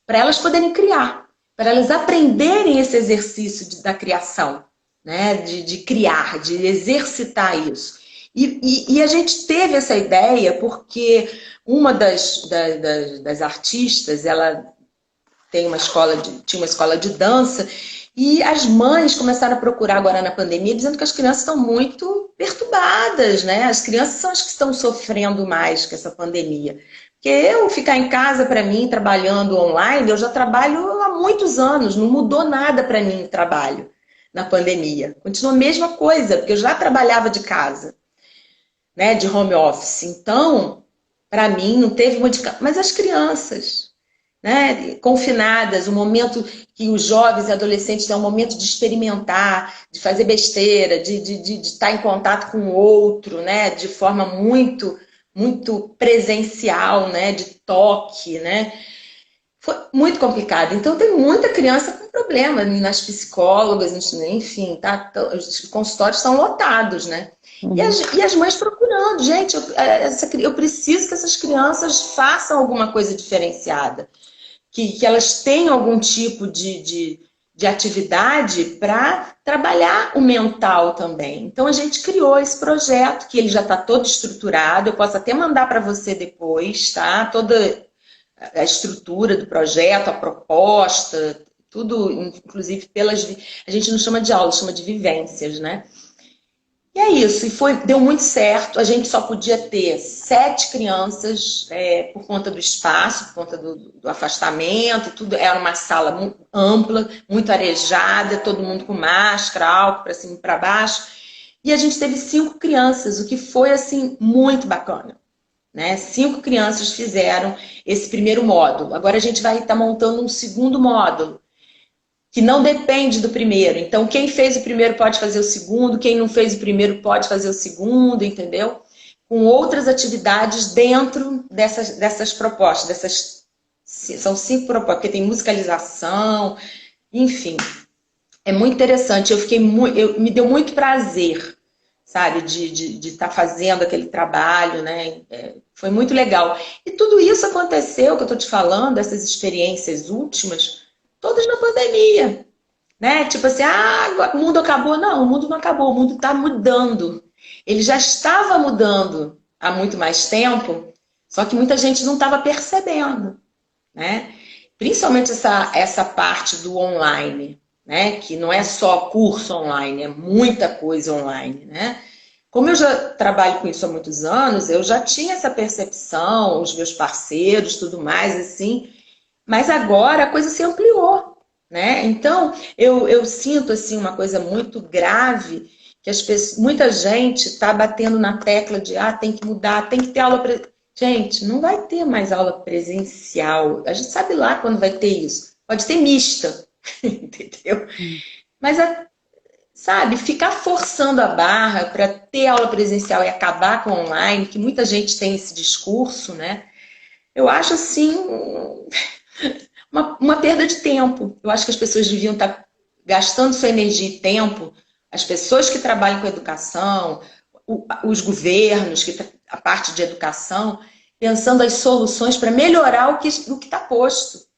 Para elas poderem criar, para elas aprenderem esse exercício da criação, né? De criar, de exercitar isso. E a gente teve essa ideia porque uma das artistas, ela tinha uma escola de dança, e as mães começaram a procurar agora na pandemia, dizendo que as crianças estão muito perturbadas, né? As crianças são as que estão sofrendo mais com essa pandemia. Porque eu ficar em casa, para mim, trabalhando online, eu já trabalho há muitos anos, não mudou nada para mim o trabalho na pandemia. Continua a mesma coisa, porque eu já trabalhava de casa, né? De home office. Então, para mim, não teve modificação. Mas as crianças, né, confinadas, um momento que os jovens e adolescentes têm um momento de experimentar, de fazer besteira, de estar em contato com o outro, né, de forma muito, muito presencial, né? De toque, né? Foi muito complicado. Então, tem muita criança com problema nas psicólogas, enfim, tá? Os consultórios estão lotados, né? Uhum. E as mães procurando, gente, eu preciso que essas crianças façam alguma coisa diferenciada, que elas tenham algum tipo de atividade para trabalhar o mental também. Então, a gente criou esse projeto, que ele já está todo estruturado, eu posso até mandar para você depois, tá? Toda a estrutura do projeto, a proposta, tudo, inclusive a gente não chama de aula, chama de vivências, né? E é isso, deu muito certo. A gente só podia ter 7 crianças por conta do espaço, por conta do afastamento, tudo. Era uma sala muito ampla, muito arejada, todo mundo com máscara, álcool para cima e para baixo. E a gente teve 5 crianças, o que foi assim muito bacana. Né? 5 crianças fizeram esse primeiro módulo. Agora a gente vai estar montando um segundo módulo, que não depende do primeiro. Então, quem fez o primeiro pode fazer o segundo, quem não fez o primeiro pode fazer o segundo, entendeu? Com outras atividades dentro dessas propostas. São 5 propostas, porque tem musicalização, enfim. É muito interessante. Me deu muito prazer, sabe, de estar fazendo aquele trabalho, né? Foi muito legal. E tudo isso aconteceu, que eu estou te falando, essas experiências últimas, todas na pandemia, né? Tipo assim, o mundo acabou. Não, o mundo não acabou, o mundo está mudando. Ele já estava mudando há muito mais tempo, só que muita gente não estava percebendo, né? Principalmente essa parte do online, né? Que não é só curso online, é muita coisa online, né? Como eu já trabalho com isso há muitos anos, eu já tinha essa percepção, os meus parceiros, tudo mais, assim, mas agora a coisa se ampliou, né? Então, eu sinto, assim, uma coisa muito grave, que muita gente está batendo na tecla de, tem que mudar, tem que ter aula... Gente, não vai ter mais aula presencial. A gente sabe lá quando vai ter isso. Pode ser mista, entendeu? Mas, sabe, ficar forçando a barra para ter aula presencial e acabar com online, que muita gente tem esse discurso, né? Eu acho, assim, uma perda de tempo. Eu acho que as pessoas deviam estar gastando sua energia e tempo, as pessoas que trabalham com educação, os governos, a parte de educação, pensando as soluções para melhorar o que está posto.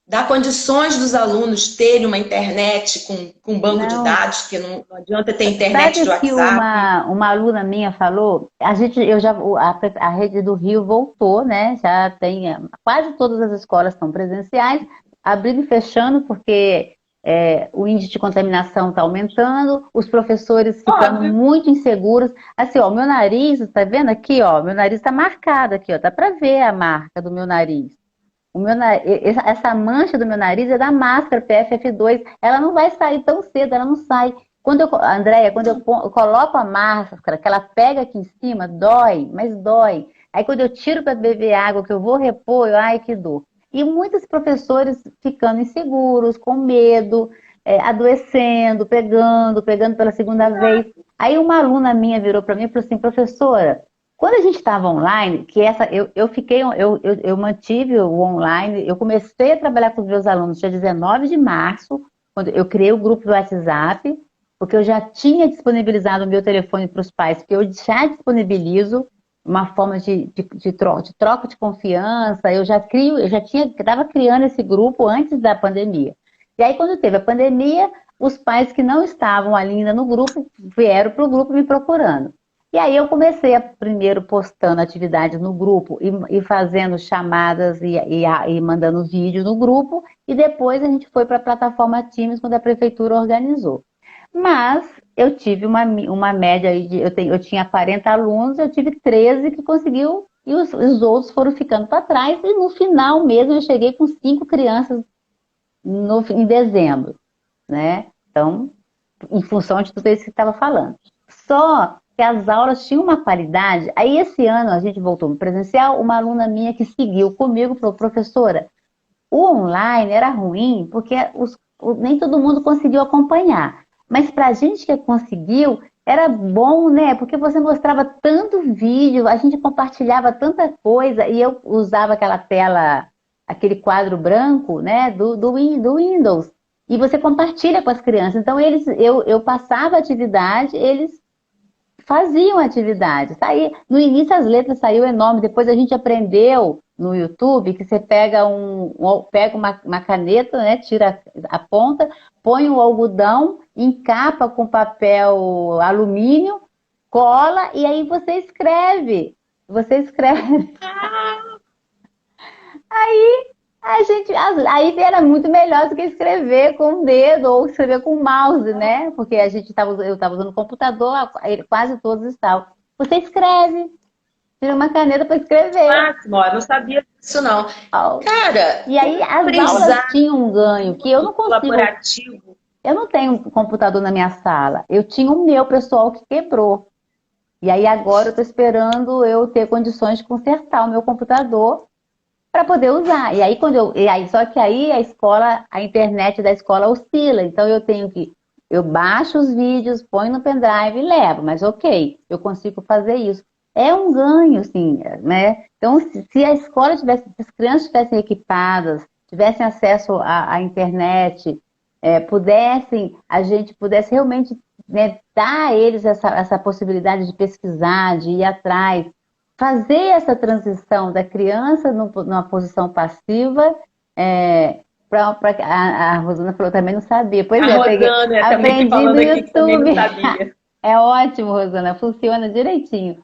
Dar condições dos alunos terem uma internet com um banco de Não, dados, que não adianta ter internet sabe de o que WhatsApp. uma aluna minha falou? A rede do Rio voltou, né? Já tem, quase todas as escolas estão presenciais, abrindo e fechando, porque o índice de contaminação está aumentando, os professores ficando Óbvio. muito inseguros. Assim, ó, meu nariz, tá vendo aqui, ó? Meu nariz está marcado aqui, ó. Dá para ver a marca do meu nariz. Essa mancha do meu nariz é da máscara PFF2. Ela não vai sair tão cedo, ela não sai. Andréia, quando eu coloco a máscara, que ela pega aqui em cima, dói, mas dói. Aí quando eu tiro para beber água, que eu vou repor, ai que dor. E muitos professores ficando inseguros, com medo, adoecendo, pegando pela segunda vez. Aí uma aluna minha virou para mim e falou assim, professora, quando a gente estava online, eu mantive o online, eu comecei a trabalhar com os meus alunos dia 19 de março, quando eu criei o grupo do WhatsApp, porque eu já tinha disponibilizado o meu telefone para os pais, porque eu já disponibilizo uma forma de troca de confiança, eu já estava criando esse grupo antes da pandemia. E aí, quando teve a pandemia, os pais que não estavam ali ainda no grupo, vieram para o grupo me procurando. E aí eu comecei primeiro postando atividades no grupo e fazendo chamadas e mandando vídeo no grupo, e depois a gente foi para a plataforma Teams, quando a prefeitura organizou. Mas eu tive uma média aí eu tinha 40 alunos, eu tive 13 que conseguiu, e os outros foram ficando para trás, e no final mesmo eu cheguei com 5 crianças em dezembro, né? Então, em função de tudo isso que estava falando. Só que as aulas tinham uma qualidade. Aí esse ano a gente voltou no presencial, uma aluna minha que seguiu comigo falou, professora, o online era ruim porque nem todo mundo conseguiu acompanhar. Mas para a gente que conseguiu, era bom, né? Porque você mostrava tanto vídeo, a gente compartilhava tanta coisa, e eu usava aquela tela, aquele quadro branco, né? Do Windows. E você compartilha com as crianças. Então, eu passava a atividade, eles faziam atividade. No início as letras saíam enormes, depois a gente aprendeu no YouTube que você pega pega uma caneta, né, tira a ponta, põe o algodão, encapa com papel alumínio, cola e aí você escreve. Você escreve. Aí era muito melhor do que escrever com o dedo ou escrever com o mouse, né? Porque eu estava usando o computador, quase todos estavam. Você escreve, tira uma caneta para escrever. Máximo, ó, eu não sabia disso não. Cara, e aí as aulas tinham um ganho que eu não consigo. Colaborativo. Eu não tenho um computador na minha sala. Eu tinha o meu pessoal que quebrou. E aí agora eu estou esperando eu ter condições de consertar o meu computador para poder usar. E aí só que aí a internet da escola oscila. Então eu baixo os vídeos, ponho no pendrive e levo, mas ok, eu consigo fazer isso. É um ganho, sim, né? Então, se a escola tivesse, se as crianças estivessem equipadas, tivessem acesso à internet, a gente pudesse realmente, né, dar a eles essa possibilidade de pesquisar, de ir atrás, fazer essa transição da criança numa posição passiva, a Rosana falou também não sabia. Pois a Rosana, aprendi no YouTube. Não sabia. É ótimo, Rosana, funciona direitinho.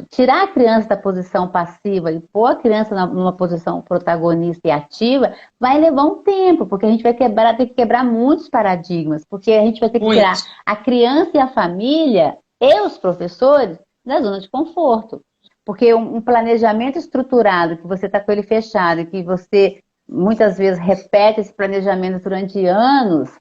Tirar a criança da posição passiva e pôr a criança numa posição protagonista e ativa vai levar um tempo, porque a gente vai ter que quebrar muitos paradigmas, porque a gente vai ter que tirar a criança e a família e os professores da zona de conforto. Porque um planejamento estruturado, que você está com ele fechado, e que você muitas vezes repete esse planejamento durante anos,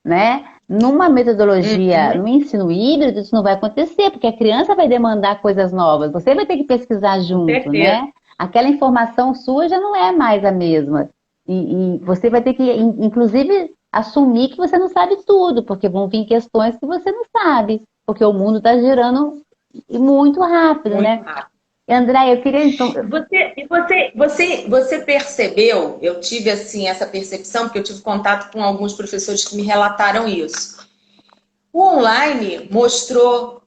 né? Numa metodologia, no ensino híbrido, isso não vai acontecer, porque a criança vai demandar coisas novas, você vai ter que pesquisar junto, né? Aquela informação sua já não é mais a mesma. E você vai ter que, inclusive, assumir que você não sabe tudo, porque vão vir questões que você não sabe, porque o mundo está girando muito rápido, né? André, eu queria então... Você percebeu, eu tive assim essa percepção, porque eu tive contato com alguns professores que me relataram isso. O online mostrou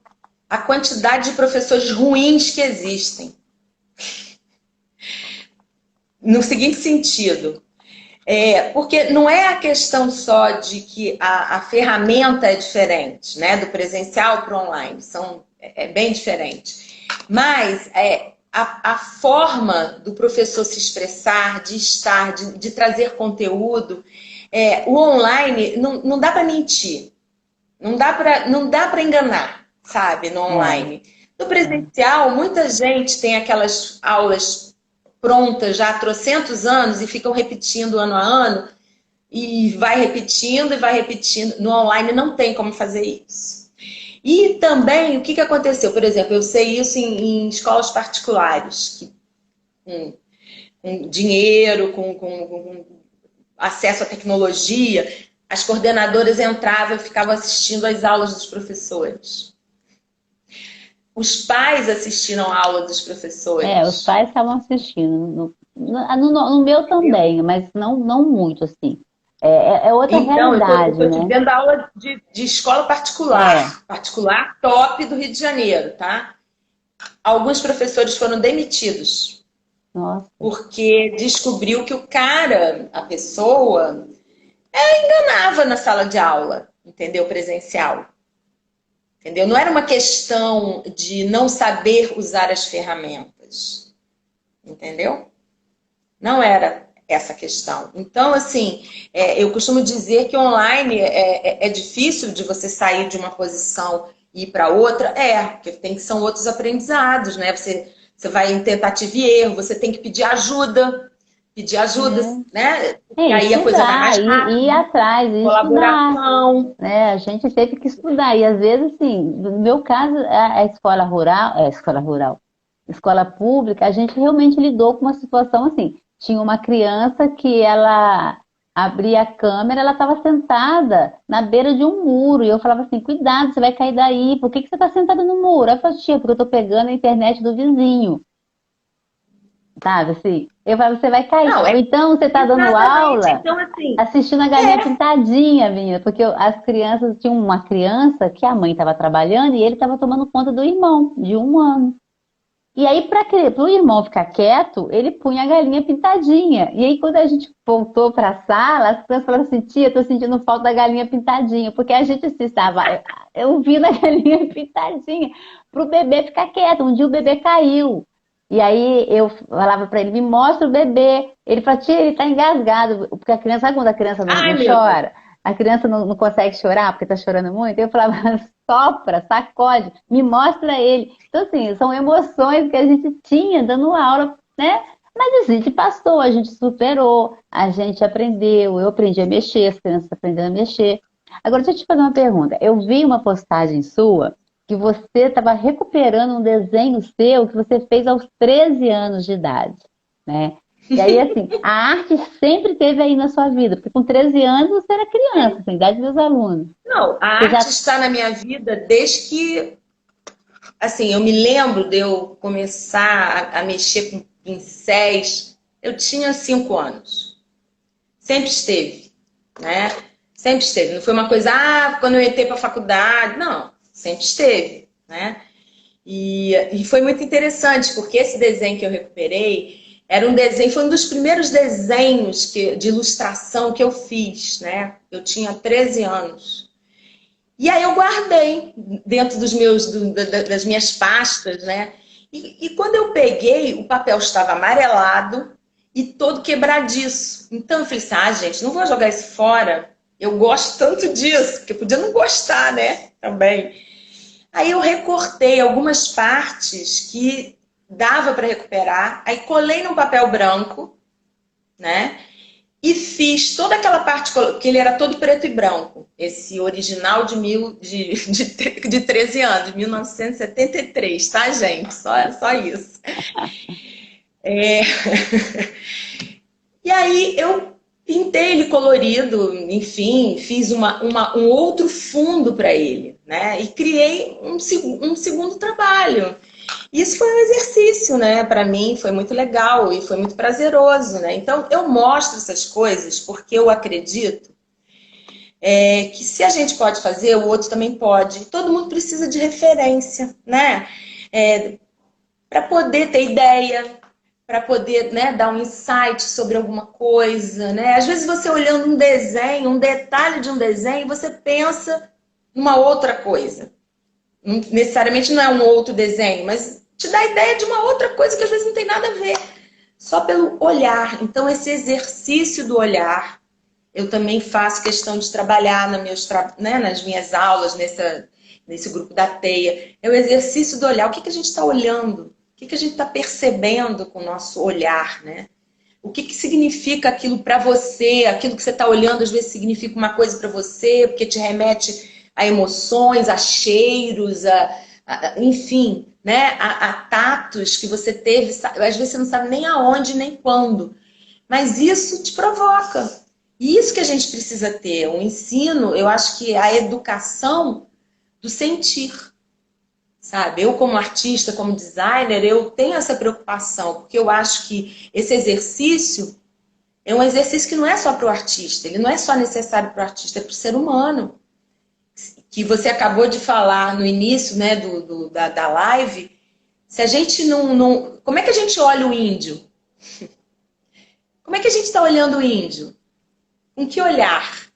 a quantidade de professores ruins que existem. No seguinte sentido, porque não é a questão só de que a ferramenta é diferente, né, do presencial para o online, é bem diferente. Mas a forma do professor se expressar, de estar, de trazer conteúdo, o online não dá para mentir, não dá para enganar, sabe, no online. No presencial, muita gente tem aquelas aulas prontas já há trocentos anos e ficam repetindo ano a ano, e vai repetindo e vai repetindo. No online não tem como fazer isso. E também, o que aconteceu? Por exemplo, eu sei isso em escolas particulares, com dinheiro, com acesso à tecnologia, as coordenadoras entravam e ficavam assistindo às aulas dos professores. Os pais assistiram a aula dos professores. Os pais estavam assistindo. No meu também, mas não muito, assim. É outra realidade, eu estou vendo aula de escola particular. Particular top do Rio de Janeiro, tá? Alguns professores foram demitidos. Nossa. Porque descobriu que a pessoa, enganava na sala de aula, entendeu? Presencial. Entendeu? Não era uma questão de não saber usar as ferramentas. Entendeu? Não era essa questão. Então, assim, eu costumo dizer que online é difícil de você sair de uma posição e ir para outra. Porque são outros aprendizados, né? Você vai em tentativa e erro, você tem que pedir ajuda, né? E aí a coisa vai mais rápido. Ir atrás, colaboração. Estudar, né? A gente teve que estudar. E às vezes, assim, no meu caso, a escola escola pública, a gente realmente lidou com uma situação assim. Tinha uma criança que ela abri a câmera, ela estava sentada na beira de um muro. E eu falava assim, cuidado, você vai cair daí. Por que que você está sentada no muro? Ela falou, tia, porque eu estou pegando a internet do vizinho. Sabe assim? Eu falava, você vai cair. Não, Ou então você está dando exatamente. aula Então, assim, assistindo a galinha pintadinha, menina. Porque as crianças, tinha uma criança que a mãe estava trabalhando e ele estava tomando conta do irmão, de 1 ano. E aí, para o irmão ficar quieto, ele punha a galinha pintadinha. E aí, quando a gente voltou para a sala, as crianças falaram assim, tia, tô sentindo falta da galinha pintadinha. Porque a gente se estava ouvindo a galinha pintadinha para o bebê ficar quieto. Um dia o bebê caiu. E aí eu falava para ele, me mostra o bebê. Ele falou, tia, ele tá engasgado. Porque a criança, sabe quando a criança ai não meu Deus. chora? A criança não consegue chorar porque tá chorando muito. Eu falava, sopra, sacode, me mostra ele. Então, assim, são emoções que a gente tinha dando aula, né? Mas a gente passou, a gente superou, a gente aprendeu, eu aprendi a mexer, as crianças aprenderam a mexer. Agora, deixa eu te fazer uma pergunta. Eu vi uma postagem sua que você estava recuperando um desenho seu que você fez aos 13 anos de idade, né? E aí, assim, a arte sempre teve aí na sua vida, porque com 13 anos você era criança, assim, a idade dos alunos. Não, a Você arte já... está na minha vida desde que, assim, eu me lembro de eu começar a mexer com pincéis, eu tinha 5 anos. Sempre esteve, né? Sempre esteve. Não foi uma coisa, quando eu entrei para a faculdade. Não, sempre esteve, né? E foi muito interessante, porque esse desenho que eu recuperei era um desenho, foi um dos primeiros desenhos de ilustração que eu fiz, né? Eu tinha 13 anos. E aí eu guardei dentro das minhas pastas, né? E quando eu peguei, o papel estava amarelado e todo quebradiço. Então eu falei assim, gente, não vou jogar isso fora. Eu gosto tanto disso, porque eu podia não gostar, né? Também. Aí eu recortei algumas partes que dava para recuperar, aí colei no papel branco, né? E fiz toda aquela parte, que ele era todo preto e branco, esse original de 13 anos, 1973, tá, gente? Só isso. É... E aí eu pintei ele colorido, enfim, fiz um outro fundo para ele, né? E criei um segundo trabalho. Isso foi um exercício, né? Para mim foi muito legal e foi muito prazeroso, né? Então eu mostro essas coisas porque eu acredito que se a gente pode fazer, o outro também pode. Todo mundo precisa de referência, né? Para poder ter ideia, para poder, né, dar um insight sobre alguma coisa, né? Às vezes você olhando um desenho, um detalhe de um desenho, você pensa numa outra coisa. Não, necessariamente não é um outro desenho, mas te dá ideia de uma outra coisa que às vezes não tem nada a ver. Só pelo olhar. Então, esse exercício do olhar, eu também faço questão de trabalhar nas minhas aulas, nesse grupo da teia. É o exercício do olhar. O que a gente está olhando? O que a gente está percebendo com o nosso olhar, né? O que significa aquilo para você? Aquilo que você está olhando, às vezes, significa uma coisa para você, porque te remete a emoções, a cheiros, enfim, né? A tatos que você teve. Às vezes você não sabe nem aonde, nem quando. Mas isso te provoca. E isso que a gente precisa ter. O ensino, eu acho que a educação do sentir. Sabe? Eu, como artista, como designer, eu tenho essa preocupação, porque eu acho que esse exercício é um exercício que não é só para o artista, ele não é só necessário para o artista, é para o ser humano. Que você acabou de falar no início, né, da live, se a gente não... Como é que a gente olha o índio? Como é que a gente está olhando o índio? Com que olhar?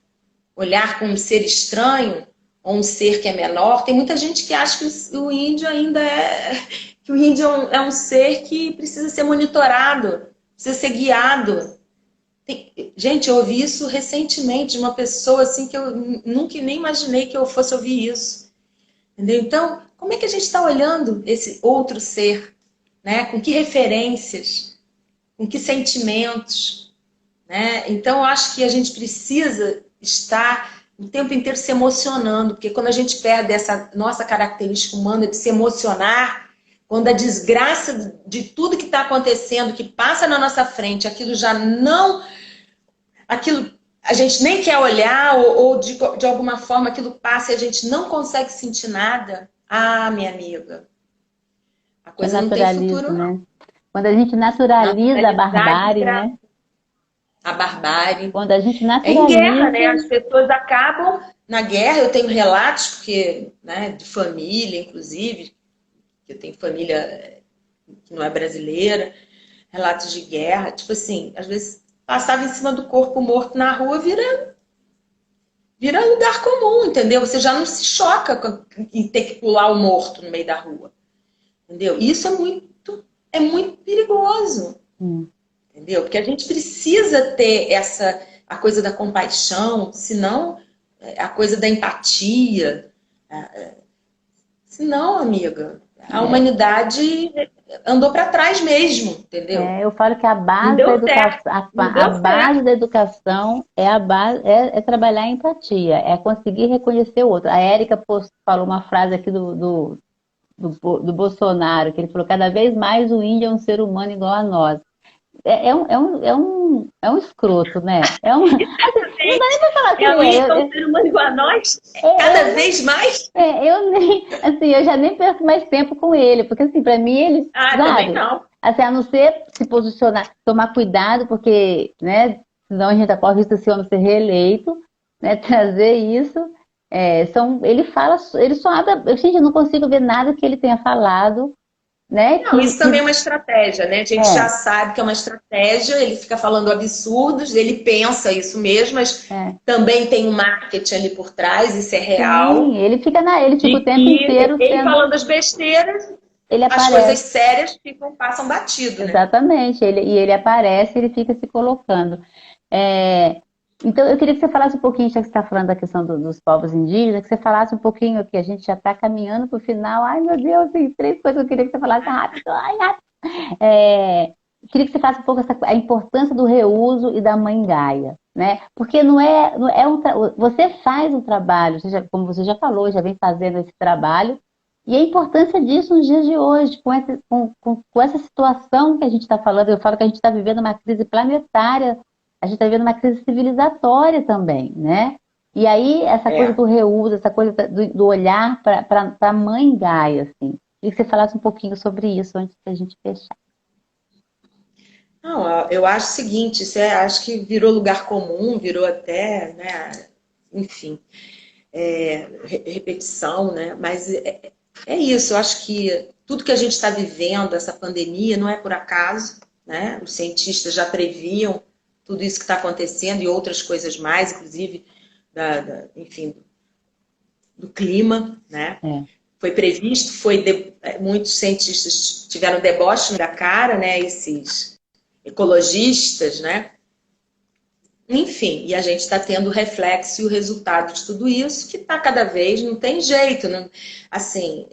Olhar com um ser estranho? Ou um ser que é menor? Tem muita gente que acha que o índio ainda é... Que o índio é um ser que precisa ser monitorado, precisa ser guiado. Gente, eu ouvi isso recentemente de uma pessoa assim que eu nunca nem imaginei que eu fosse ouvir isso. Entendeu? Então, como é que a gente está olhando esse outro ser? Né? Com que referências? Com que sentimentos? Né? Então, eu acho que a gente precisa estar o tempo inteiro se emocionando, porque quando a gente perde essa nossa característica humana de se emocionar, quando a desgraça de tudo que está acontecendo, que passa na nossa frente, aquilo já não... Aquilo a gente nem quer olhar ou de alguma forma aquilo passa e a gente não consegue sentir nada. Ah, minha amiga, a É coisa não tem futuro, naturalismo, não. né? Quando a gente naturaliza a Naturalidade, barbárie, né? a barbárie. Quando a gente É em guerra, né? naturaliza, As pessoas acabam na guerra. Eu tenho relatos, porque, né, de família, inclusive, que eu tenho família que não é brasileira, relatos de guerra, tipo assim, às vezes passava em cima do corpo morto na rua, vira lugar comum, entendeu? Você já não se choca em ter que pular o morto no meio da rua, entendeu? Isso é muito perigoso, entendeu? Porque a gente precisa ter a coisa da compaixão, senão a coisa da empatia, senão, amiga, a é, humanidade andou para trás mesmo, entendeu? eu falo que a Não base da deu certo, educação, não a deu base certo. da educação é a base, é trabalhar a empatia, é conseguir reconhecer o outro. A Érica falou uma frase aqui do Bolsonaro, que ele falou: cada vez mais o índio é um ser humano igual a nós. É um escroto, né? Não dá nem Exatamente. pra falar É quem o é. Ítalo, um ser humano igual a nós, cada Eu, vez mais. eu nem, assim, eu já nem perco mais tempo com ele, porque assim, pra mim ele, Ah, também sabe, não. assim, a não ser se posicionar, tomar cuidado, porque, né, senão a gente corre o risco desse homem ser reeleito, né, trazer isso, ele fala, ele só abre, gente, eu não consigo ver nada que ele tenha falado, né, Não, isso também é uma estratégia, né? A gente já é, sabe que é uma estratégia, ele fica falando absurdos, ele pensa isso mesmo, mas é, também tem um marketing ali por trás, isso é sim, real, ele fica o de tempo que inteiro ele sendo, falando as besteiras, ele as coisas aparece. sérias passam batido, né? Exatamente, ele aparece, ele fica se colocando. É, então, eu queria que você falasse um pouquinho, já que você está falando da questão dos povos indígenas, que você falasse um pouquinho aqui, a gente já está caminhando para o final. Ai, meu Deus, tem 3 coisas que eu queria que você falasse rápido. Ai, rápido. Queria que você falasse um pouco a importância do reuso e da mãe Gaia, né? Porque não é você faz um trabalho, como você já falou, já vem fazendo esse trabalho, e a importância disso nos dias de hoje, com essa situação que a gente está falando, eu falo que a gente está vivendo uma crise planetária, a gente está vivendo uma crise civilizatória também, né? E aí, essa coisa É. do reuso, essa coisa do olhar para a mãe Gaia, assim. Queria que você falasse um pouquinho sobre isso antes da gente fechar. Não, eu acho o seguinte, acho que virou lugar comum, virou até, né, enfim, repetição, né? Mas é isso, eu acho que tudo que a gente está vivendo, essa pandemia, não é por acaso, né? Os cientistas já previam tudo isso que está acontecendo e outras coisas mais, inclusive, enfim, do clima, né? É. Foi previsto, muitos cientistas tiveram deboche da cara, né? Esses ecologistas, né? Enfim, e a gente está tendo o reflexo e o resultado de tudo isso, que está cada vez, não tem jeito, não, assim,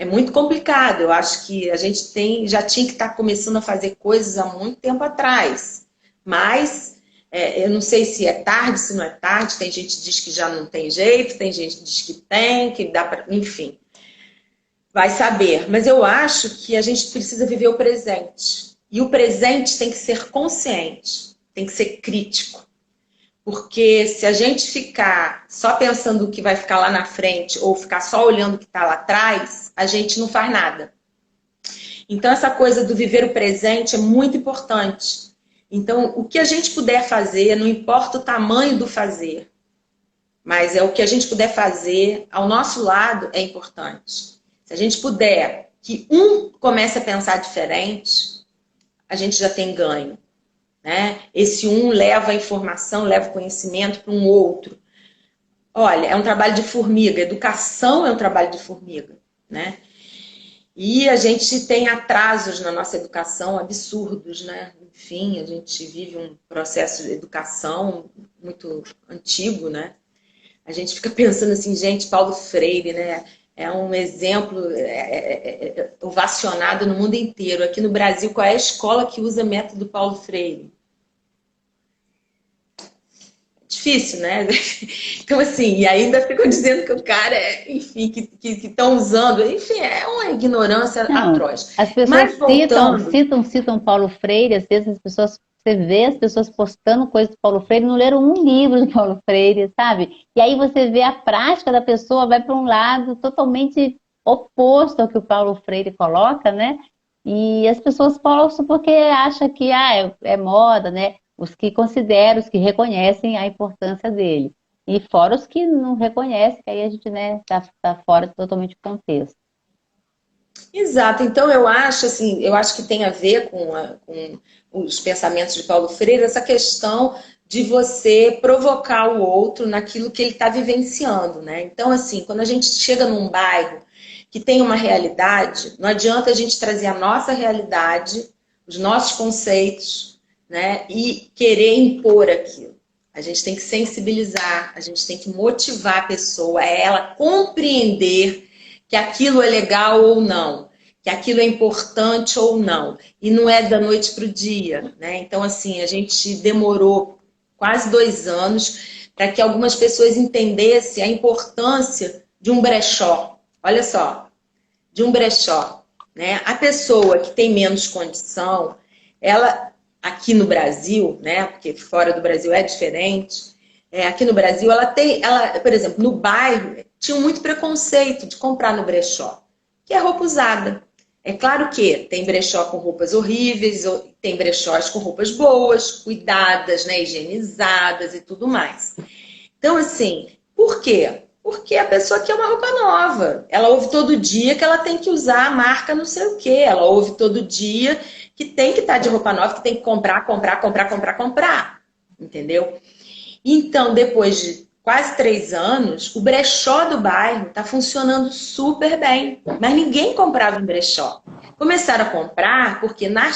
é muito complicado. Eu acho que a gente já tinha que estar começando a fazer coisas há muito tempo atrás, mas eu não sei se é tarde, se não é tarde, tem gente que diz que já não tem jeito, tem gente que diz que tem, que dá para, enfim, vai saber. Mas eu acho que a gente precisa viver o presente. E o presente tem que ser consciente, tem que ser crítico. Porque se a gente ficar só pensando o que vai ficar lá na frente ou ficar só olhando o que está lá atrás, a gente não faz nada. Então, essa coisa do viver o presente é muito importante. Então, o que a gente puder fazer, não importa o tamanho do fazer, mas é o que a gente puder fazer ao nosso lado é importante. Se a gente puder que um comece a pensar diferente, a gente já tem ganho. Né? Esse um leva a informação, leva o conhecimento para um outro. Olha, é um trabalho de formiga, educação é um trabalho de formiga, né? E a gente tem atrasos na nossa educação absurdos, né? Enfim, a gente vive um processo de educação muito antigo, né? A gente fica pensando assim, gente, Paulo Freire, né? É um exemplo ovacionado no mundo inteiro. Aqui no Brasil, qual é a escola que usa método Paulo Freire? Difícil, né? Então, assim, e ainda ficam dizendo que o cara, enfim, que estão usando, enfim, é uma ignorância Não, atroz. as pessoas Mas voltando, citam Paulo Freire, às vezes as pessoas você vê as pessoas postando coisas do Paulo Freire, não leram um livro do Paulo Freire, sabe? E aí você vê a prática da pessoa vai para um lado totalmente oposto ao que o Paulo Freire coloca, né? E as pessoas postam porque acham que é moda, né? Os que consideram, os que reconhecem a importância dele. E fora os que não reconhecem, que aí a gente, né, tá fora totalmente do contexto. Exato, então eu acho assim, eu acho que tem a ver com os pensamentos de Paulo Freire, essa questão de você provocar o outro naquilo que ele está vivenciando, né? Então, assim, quando a gente chega num bairro que tem uma realidade, não adianta a gente trazer a nossa realidade, os nossos conceitos, né? E querer impor aquilo. A gente tem que sensibilizar, a gente tem que motivar a pessoa, a ela compreender que aquilo é legal ou não, que aquilo é importante ou não. E não é da noite para o dia, né? Então, assim, a gente demorou quase 2 anos para que algumas pessoas entendessem a importância de um brechó. Olha só, de um brechó, né? A pessoa que tem menos condição, ela, aqui no Brasil, né? Porque fora do Brasil é diferente, aqui no Brasil, por exemplo, no bairro, tinha muito preconceito de comprar no brechó, que é roupa usada. É claro que tem brechó com roupas horríveis, tem brechós com roupas boas, cuidadas, né, higienizadas e tudo mais. Então, assim, por quê? Porque a pessoa quer uma roupa nova. Ela ouve todo dia que ela tem que usar a marca não sei o quê. Ela ouve todo dia que tem que estar de roupa nova, que tem que comprar. Entendeu? Então, depois de quase 3 anos, o brechó do bairro está funcionando super bem. Mas ninguém comprava em brechó. Começaram a comprar porque na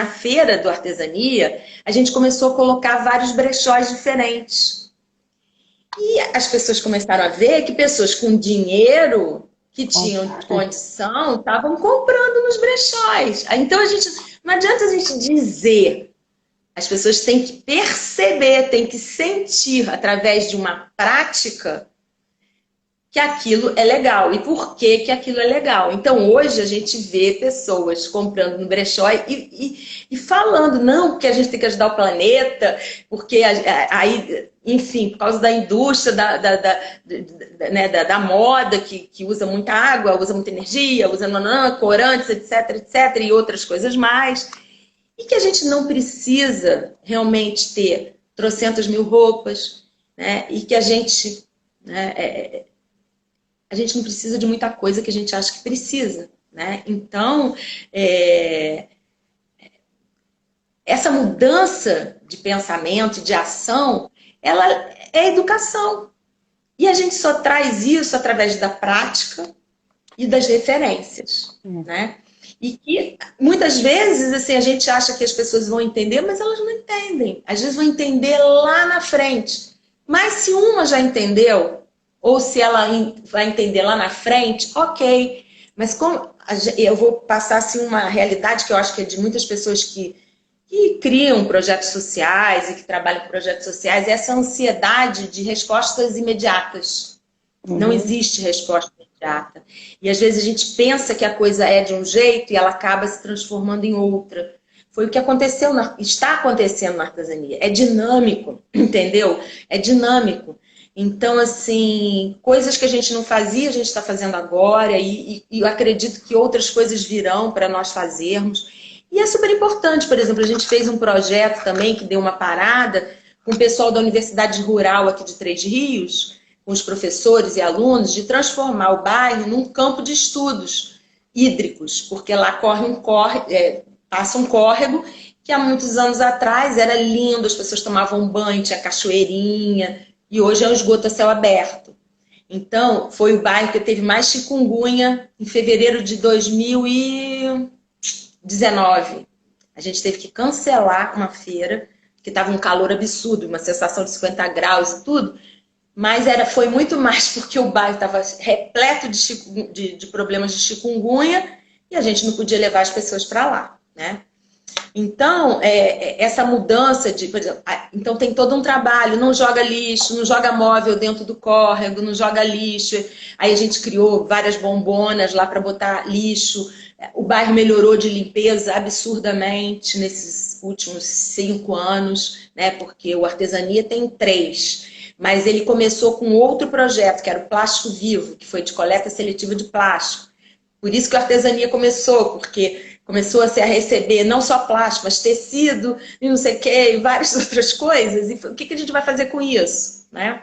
feira do artesania, a gente começou a colocar vários brechós diferentes. E as pessoas começaram a ver que pessoas com dinheiro, que tinham condição, estavam comprando nos brechós. Então, não adianta a gente dizer. As pessoas têm que perceber, têm que sentir, através de uma prática, que aquilo é legal. E por que aquilo é legal? Então, hoje, a gente vê pessoas comprando no brechó e falando, não, porque a gente tem que ajudar o planeta, porque aí, enfim, por causa da indústria, da moda, que usa muita água, usa muita energia, usa corantes, etc, e outras coisas mais. E que a gente não precisa realmente ter trocentas mil roupas, né? E que a gente não precisa de muita coisa que a gente acha que precisa, né? Então, essa mudança de pensamento, de ação, ela é educação. E a gente só traz isso através da prática e das referências, né? E que muitas vezes assim, a gente acha que as pessoas vão entender, mas elas não entendem. Às vezes vão entender lá na frente. Mas se uma já entendeu, ou se ela vai entender lá na frente, ok. Mas como eu vou passar assim, uma realidade que eu acho que é de muitas pessoas que criam projetos sociais e que trabalham com projetos sociais, é essa ansiedade de respostas imediatas. Não existe resposta imediata. E às vezes a gente pensa que a coisa é de um jeito e ela acaba se transformando em outra. Foi o que aconteceu, está acontecendo na artesania. É dinâmico, entendeu? É dinâmico. Então, assim, coisas que a gente não fazia, a gente está fazendo agora, e eu acredito que outras coisas virão para nós fazermos. E é super importante, por exemplo, a gente fez um projeto também que deu uma parada com o pessoal da Universidade Rural aqui de Três Rios, com os professores e alunos, de transformar o bairro num campo de estudos hídricos, porque lá passa um córrego que há muitos anos atrás era lindo, as pessoas tomavam banho, tinha cachoeirinha, e hoje é um esgoto a céu aberto. Então, foi o bairro que teve mais chikungunya em fevereiro de 2019. A gente teve que cancelar uma feira, que estava um calor absurdo, uma sensação de 50 graus e tudo, mas foi muito mais porque o bairro estava repleto de problemas de chikungunya e a gente não podia levar as pessoas para lá, né? Então, essa mudança por exemplo, então tem todo um trabalho, não joga lixo, não joga móvel dentro do córrego, não joga lixo. Aí a gente criou várias bombonas lá para botar lixo. O bairro melhorou de limpeza absurdamente nesses últimos 5 anos, né? Porque o Artesania tem 3. Mas ele começou com outro projeto, que era o Plástico Vivo, que foi de coleta seletiva de plástico. Por isso que a Artesania começou, porque começou a receber não só plástico, mas tecido e não sei o quê, e várias outras coisas. E o que a gente vai fazer com isso, né?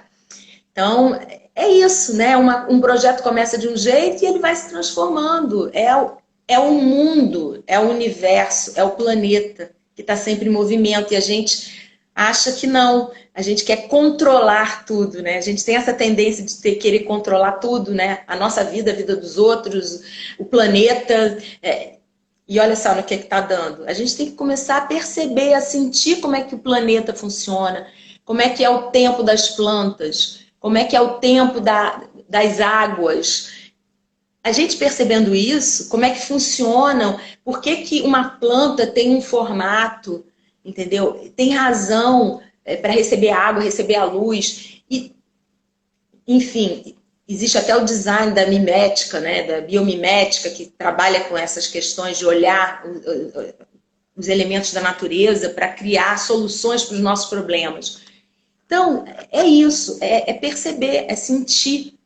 Então, é isso, né? Um projeto começa de um jeito e ele vai se transformando. É o mundo, é o universo, é o planeta que está sempre em movimento. E a gente acha que não. A gente quer controlar tudo, né? A gente tem essa tendência de querer controlar tudo, né? A nossa vida, a vida dos outros, o planeta. E olha só no que está dando. A gente tem que começar a perceber, a sentir como é que o planeta funciona, como é que é o tempo das plantas, como é que é o tempo das águas. A gente percebendo isso, como é que funcionam, por que uma planta tem um formato, entendeu? Tem razão para receber água, receber a luz. E, enfim, existe até o design da mimética, né? Da biomimética, que trabalha com essas questões de olhar os elementos da natureza para criar soluções para os nossos problemas. Então, é isso, é perceber, é sentir,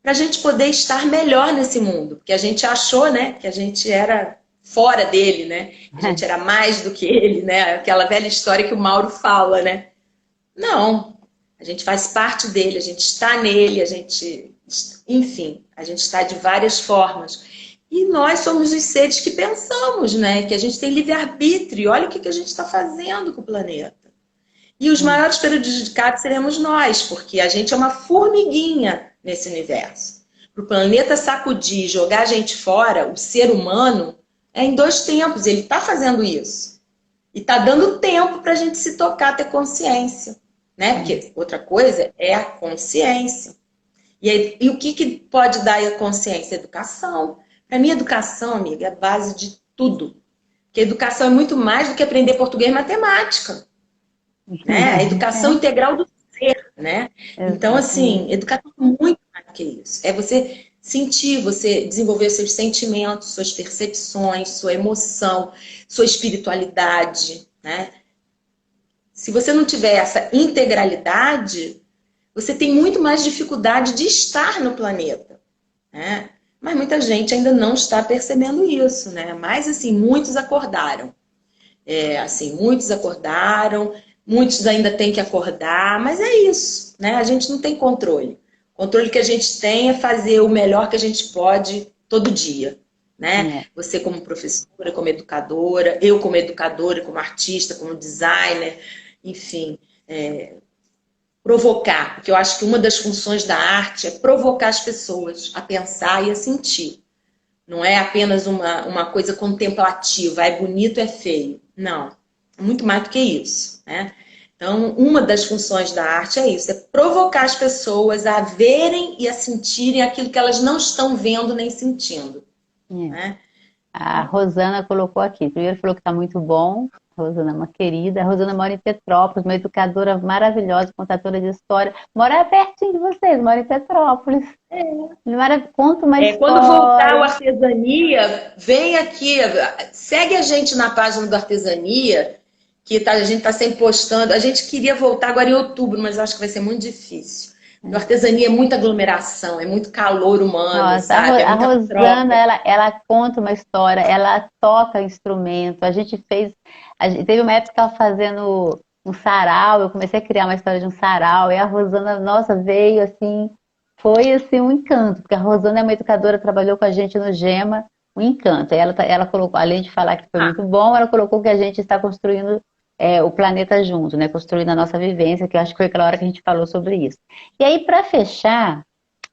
para a gente poder estar melhor nesse mundo. Porque a gente achou, né, que a gente era fora dele, né? A gente era mais do que ele, né? Aquela velha história que o Mauro fala, né? Não, a gente faz parte dele, a gente está nele, enfim, a gente está de várias formas. E nós somos os seres que pensamos, né? Que a gente tem livre-arbítrio. Olha o que a gente está fazendo com o planeta. E os maiores prejudicados seremos nós, porque a gente é uma formiguinha nesse universo. Para o planeta sacudir e jogar a gente fora, o ser humano, é em 2 tempos. Ele está fazendo isso. E está dando tempo para a gente se tocar, ter consciência. Né? Porque outra coisa é a consciência. E o que pode dar a consciência? Educação. Para mim, educação, amiga, é a base de tudo. Porque educação é muito mais do que aprender português e matemática. Né? A educação integral do ser, né? Então, assim, educação é muito mais do que isso. É você sentir, você desenvolver seus sentimentos, suas percepções, sua emoção, sua espiritualidade, né? Se você não tiver essa integralidade, você tem muito mais dificuldade de estar no planeta, né? Mas muita gente ainda não está percebendo isso, né? Mas, assim, muitos acordaram. Muitos acordaram, muitos ainda têm que acordar, mas é isso, né? A gente não tem controle. O controle que a gente tem é fazer o melhor que a gente pode todo dia, né? Você como professora, como educadora, eu como educadora, como artista, como designer, enfim, provocar, porque eu acho que uma das funções da arte é provocar as pessoas a pensar e a sentir. Não é apenas uma coisa contemplativa, é bonito, é feio. Não, é muito mais do que isso, né? Então, uma das funções da arte é isso, é provocar as pessoas a verem e a sentirem aquilo que elas não estão vendo nem sentindo. Né? A Rosana colocou aqui, primeiro falou que está muito bom, a Rosana é uma querida, a Rosana mora em Petrópolis, uma educadora maravilhosa, contadora de história, mora pertinho de vocês, mora em Petrópolis. Conta uma história. Quando voltar o Artesania, vem aqui, segue a gente na página do Artesania, que a gente está sempre postando. A gente queria voltar agora em outubro, mas acho que vai ser muito difícil. O Artesania é muita aglomeração, é muito calor humano, nossa, sabe? A Rosana, ela conta uma história, ela toca instrumento. A gente teve uma época que ela fazendo um sarau, eu comecei a criar uma história de um sarau, e a Rosana, nossa, veio assim, foi assim um encanto, porque a Rosana é uma educadora, trabalhou com a gente no GEMA, um encanto. Ela colocou, além de falar que foi muito bom, ela colocou que a gente está construindo o planeta junto, né? Construindo a nossa vivência, que eu acho que foi aquela hora que a gente falou sobre isso. E aí, para fechar,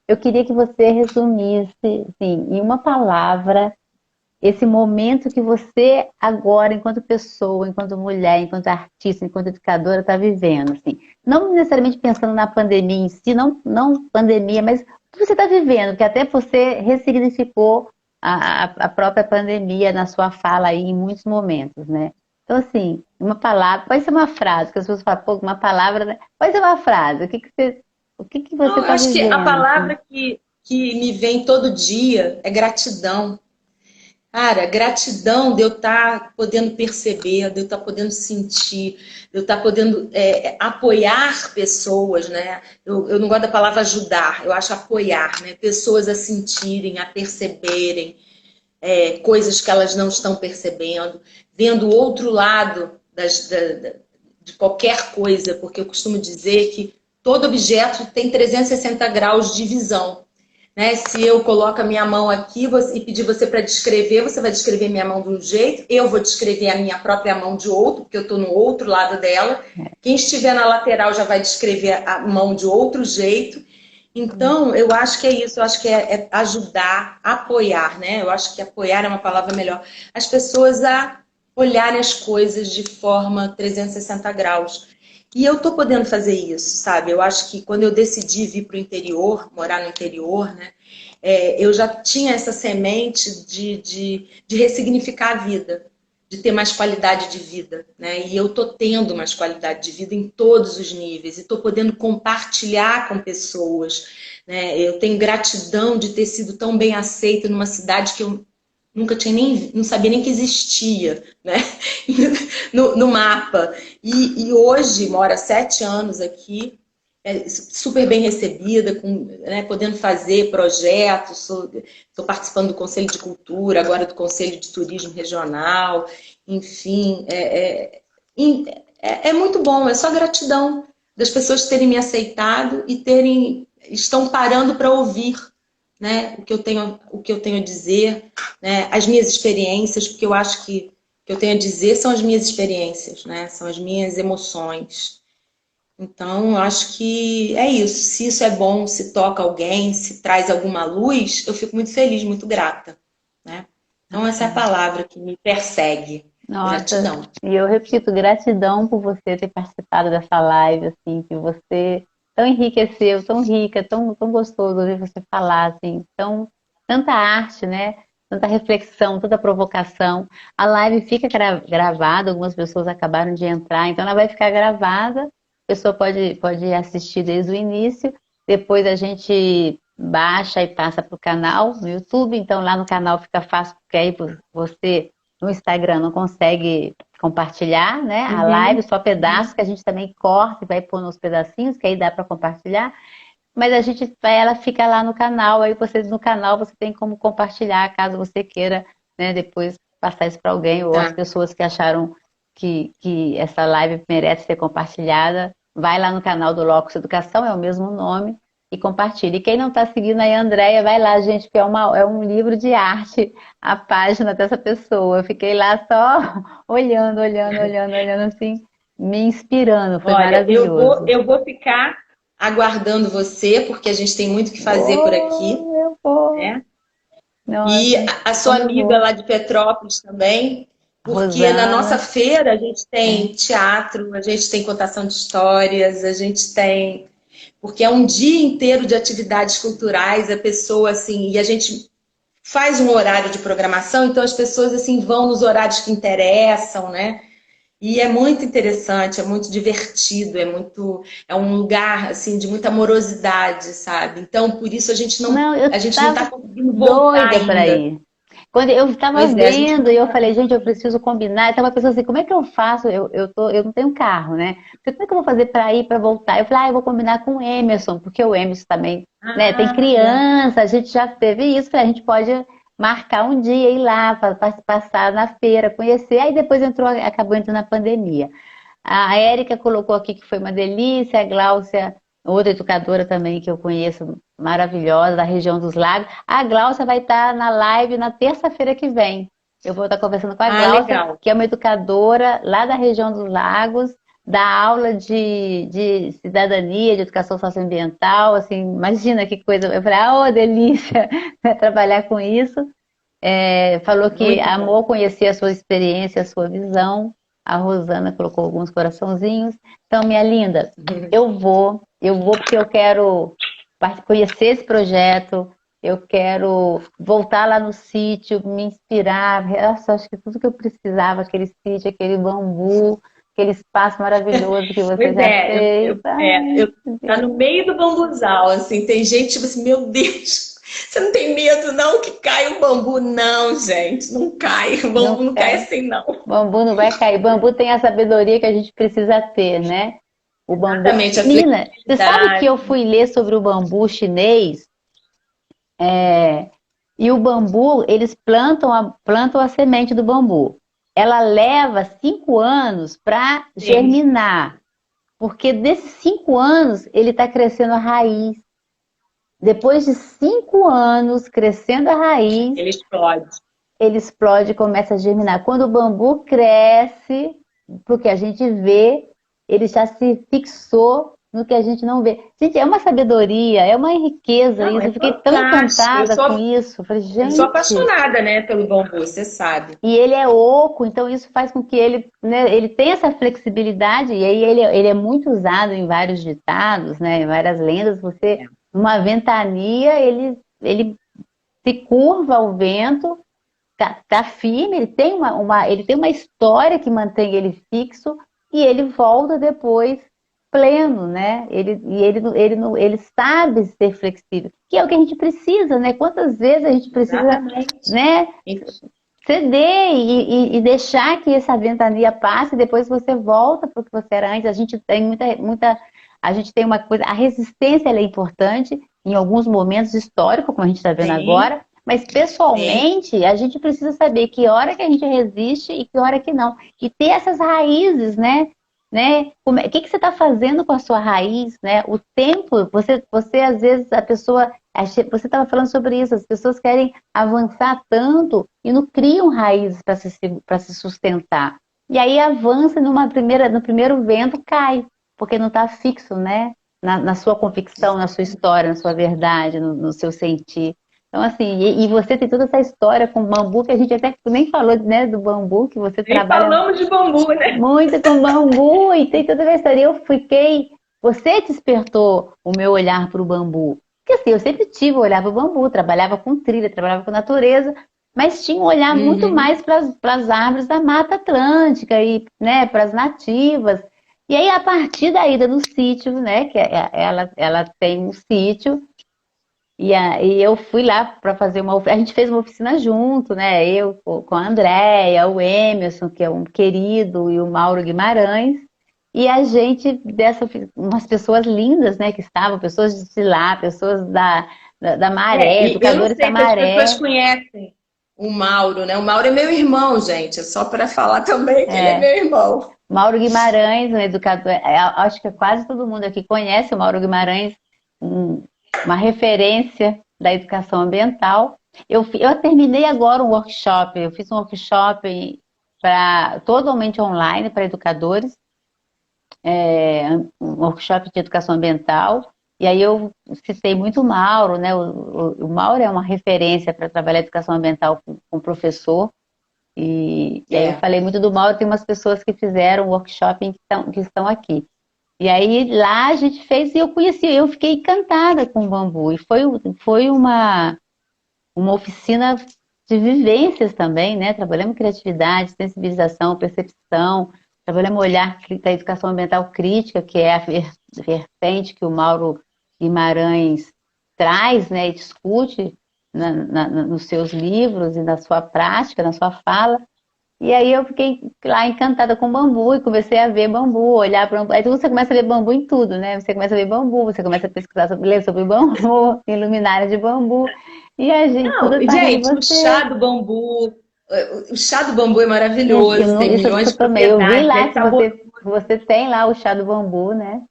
eu queria que você resumisse, assim, em uma palavra, esse momento que você agora, enquanto pessoa, enquanto mulher, enquanto artista, enquanto educadora, está vivendo. Assim. Não necessariamente pensando na pandemia em si, não pandemia, mas o que você está vivendo, que até você ressignificou a própria pandemia na sua fala aí em muitos momentos, né? Então, assim, uma palavra, pode ser uma frase, que as pessoas falam, pô, uma palavra, né? Pode ser uma frase, o que você está vivendo? Eu acho que a palavra que me vem todo dia é gratidão. Cara, gratidão de eu estar podendo perceber, de eu estar podendo sentir, de eu estar podendo apoiar pessoas, né? Eu não gosto da palavra ajudar, eu acho apoiar, né? Pessoas a sentirem, a perceberem coisas que elas não estão percebendo, vendo o outro lado de qualquer coisa, porque eu costumo dizer que todo objeto tem 360 graus de visão. Né? Se eu coloco a minha mão aqui e pedir você para descrever, você vai descrever minha mão de um jeito, eu vou descrever a minha própria mão de outro, porque eu estou no outro lado dela. Quem estiver na lateral já vai descrever a mão de outro jeito. Então, eu acho que é isso, eu acho que é ajudar, apoiar, né? Eu acho que apoiar é uma palavra melhor. As pessoas a olharem as coisas de forma 360 graus. E eu tô podendo fazer isso, sabe? Eu acho que quando eu decidi vir para o interior, morar no interior, né? Eu já tinha essa semente de ressignificar a vida, de ter mais qualidade de vida, né? E eu tô tendo mais qualidade de vida em todos os níveis e tô podendo compartilhar com pessoas, né? Eu tenho gratidão de ter sido tão bem aceita numa cidade que eu nunca tinha não sabia nem que existia, né? No mapa. E hoje moro há 7 anos aqui, super bem recebida, né, podendo fazer projetos, estou participando do Conselho de Cultura, agora do Conselho de Turismo Regional, enfim, é muito bom, é só gratidão das pessoas terem me aceitado e estão parando para ouvir, né, o que eu tenho a dizer, né, as minhas experiências, porque eu acho que o que eu tenho a dizer são as minhas experiências, né, são as minhas emoções. Então, eu acho que é isso. Se isso é bom, se toca alguém, se traz alguma luz, eu fico muito feliz, muito grata, né? Então, essa é a palavra que me persegue. Nossa, Gratidão. e eu repito, gratidão por você ter participado dessa live, assim, que você tão enriqueceu, tão rica, tão gostoso ouvir você falar, assim, tanta arte, né? Tanta reflexão, tanta provocação. A live fica gravada, algumas pessoas acabaram de entrar, então ela vai ficar gravada, a pessoa pode assistir desde o início, depois a gente baixa e passa para o canal no YouTube, então lá no canal fica fácil, porque aí você no Instagram não consegue compartilhar, né? A live, só pedaços que a gente também corta e vai pôr nos pedacinhos, que aí dá para compartilhar. Mas ela fica lá no canal, aí no canal você tem como compartilhar, caso você queira, né, depois passar isso para alguém, ou as pessoas que acharam que essa live merece ser compartilhada, vai lá no canal do Locus Educação, é o mesmo nome, e compartilha. E quem não está seguindo aí, a Andréia, vai lá, gente, porque é um livro de arte a página dessa pessoa. Eu fiquei lá só olhando, assim, me inspirando. Foi Olha, maravilhoso. eu vou ficar aguardando você, porque a gente tem muito que fazer por aqui. Eu vou. Né? Nossa, E a sua amiga lá de Petrópolis também, porque na nossa Rosana. feira a gente tem teatro, a gente tem contação de histórias, a gente tem. Porque é um dia inteiro de atividades culturais, a pessoa assim, e a gente faz um horário de programação, então as pessoas assim vão nos horários que interessam, né? E é muito interessante, é muito divertido, é um lugar assim de muita amorosidade, sabe? Então, por isso Não, eu a gente não estava está conseguindo voltar doida para ainda. ir. Quando eu estava Pois é, a gente vendo, e eu falei, gente, eu preciso combinar. Eu estava pensando assim, como é que eu faço? Eu não tenho carro, né? Como é que eu vou fazer para ir, para voltar? Eu falei, eu vou combinar com o Emerson, porque o Emerson também, né, tem criança, a gente já teve isso, a gente pode marcar um dia, ir lá, passar na feira, conhecer. Aí depois acabou entrando na pandemia. A Érica colocou aqui que foi uma delícia, a Gláucia, outra educadora também que eu conheço, maravilhosa, da região dos lagos. A Gláucia vai estar na live na terça-feira que vem. Eu vou estar conversando com a Gláucia, legal. que é uma educadora lá da região dos lagos, dá aula de cidadania, de educação socioambiental, assim, imagina que coisa. Eu falei, delícia trabalhar com isso. Falou que Muito amou bom. conhecer a sua experiência, a sua visão. A Rosana colocou alguns coraçãozinhos. Então, minha linda, eu vou porque eu quero conhecer esse projeto, eu quero voltar lá no sítio, me inspirar. Nossa, acho que tudo que eu precisava, aquele sítio, aquele bambu, aquele espaço maravilhoso que você Pois já fez. Ai, tá no meio do bambuzal, assim, tem gente, tipo assim, meu Deus, Você não tem medo, não, que caia o bambu? Não, gente, não cai. O bambu não cai assim, não. Bambu não vai cair. Bambu tem a sabedoria que a gente precisa ter, né? O bambu. Exatamente, a Menina, você sabe que flexibilidade. eu fui ler sobre o bambu chinês? E o bambu, eles plantam a semente do bambu. Ela leva 5 anos para Sim, germinar, porque desses 5 anos ele está crescendo a raiz. Depois de 5 anos crescendo a raiz, ele explode. ele explode e começa a germinar. Quando o bambu cresce, porque a gente vê, ele já se fixou no que a gente não vê. Gente, é uma sabedoria, é uma riqueza Não, isso. é Eu fiquei tão fantástico. encantada com isso. Eu falei, Eu sou gente. apaixonada, né, pelo bambu, você sabe. E ele é oco, então isso faz com que ele, né, ele tenha essa flexibilidade, e aí ele é muito usado em vários ditados, né, em várias lendas. Você, numa ventania, ele se curva ao vento, tá firme, ele tem uma história que mantém ele fixo, e ele volta depois pleno, né? Ele sabe ser flexível, que é o que a gente precisa, né? Quantas vezes a gente precisa, Exatamente. né, ceder e deixar que essa ventania passe, e depois você volta para o que você era antes. A gente tem a gente tem uma coisa, a resistência ela é importante em alguns momentos históricos, como a gente está vendo Sim, agora, mas sim. pessoalmente a gente precisa saber que hora que a gente resiste e que hora que não. E ter essas raízes, né? O que você está fazendo com a sua raiz, né? O tempo, você às vezes, a pessoa, você estava falando sobre isso, as pessoas querem avançar tanto e não criam raízes para se sustentar. E aí avança no primeiro vento, cai, porque não está fixo, né? Na sua convicção, na sua história, na sua verdade, no seu sentir. Então, assim, e você tem toda essa história com bambu, que a gente até nem falou, né, do bambu, que você Nem trabalha falamos de bambu, né? muito com bambu, e tem toda a história. Eu fiquei. Você despertou o meu olhar para o bambu. Porque assim, eu sempre tive o olhar para o bambu, trabalhava com trilha, trabalhava com natureza, mas tinha um olhar muito Uhum. mais para as árvores da Mata Atlântica e, né, para as nativas. E aí, a partir da ida no sítio, né, ela tem um sítio, e eu fui lá para fazer a gente fez uma oficina junto, né? Eu com a Andréia, o Emerson, que é um querido, e o Mauro Guimarães. E a gente, umas pessoas lindas, né? Que estavam, pessoas de lá, pessoas da Maré, E eu não educadores da sei se as pessoas Maré. conhecem o Mauro, né? O Mauro é meu irmão, gente. É só para falar também que ele é É, meu irmão. Mauro Guimarães, um educador, acho que quase todo mundo aqui conhece o Mauro Guimarães, um- uma referência da educação ambiental. Eu terminei agora um workshop, eu fiz um workshop totalmente online para educadores, um workshop de educação ambiental, e aí eu citei muito o Mauro, né? O Mauro é uma referência para trabalhar educação ambiental com professor, e aí eu É. falei muito do Mauro, tem umas pessoas que fizeram o workshop que estão aqui. E aí lá a gente fez e eu conheci, eu fiquei encantada com o bambu. E foi uma oficina de vivências também, né? Trabalhamos criatividade, sensibilização, percepção, trabalhamos o olhar da educação ambiental crítica, que é a vertente que o Mauro Guimarães traz, né? E discute nos seus livros e na sua prática, na sua fala. E aí eu fiquei lá encantada com bambu e comecei a ver bambu, olhar para bambu. Aí você começa a ver bambu em tudo, né? Você começa a ver bambu, você começa a pesquisar ler sobre bambu, em luminária de bambu. E a gente, Não, tudo parte de gente, o você. chá do bambu, o chá do bambu é Eu maravilhoso, tem isso eu milhões nunca de tomei. Eu vi propriedades, lá é que sabor você tem lá o chá do bambu, né?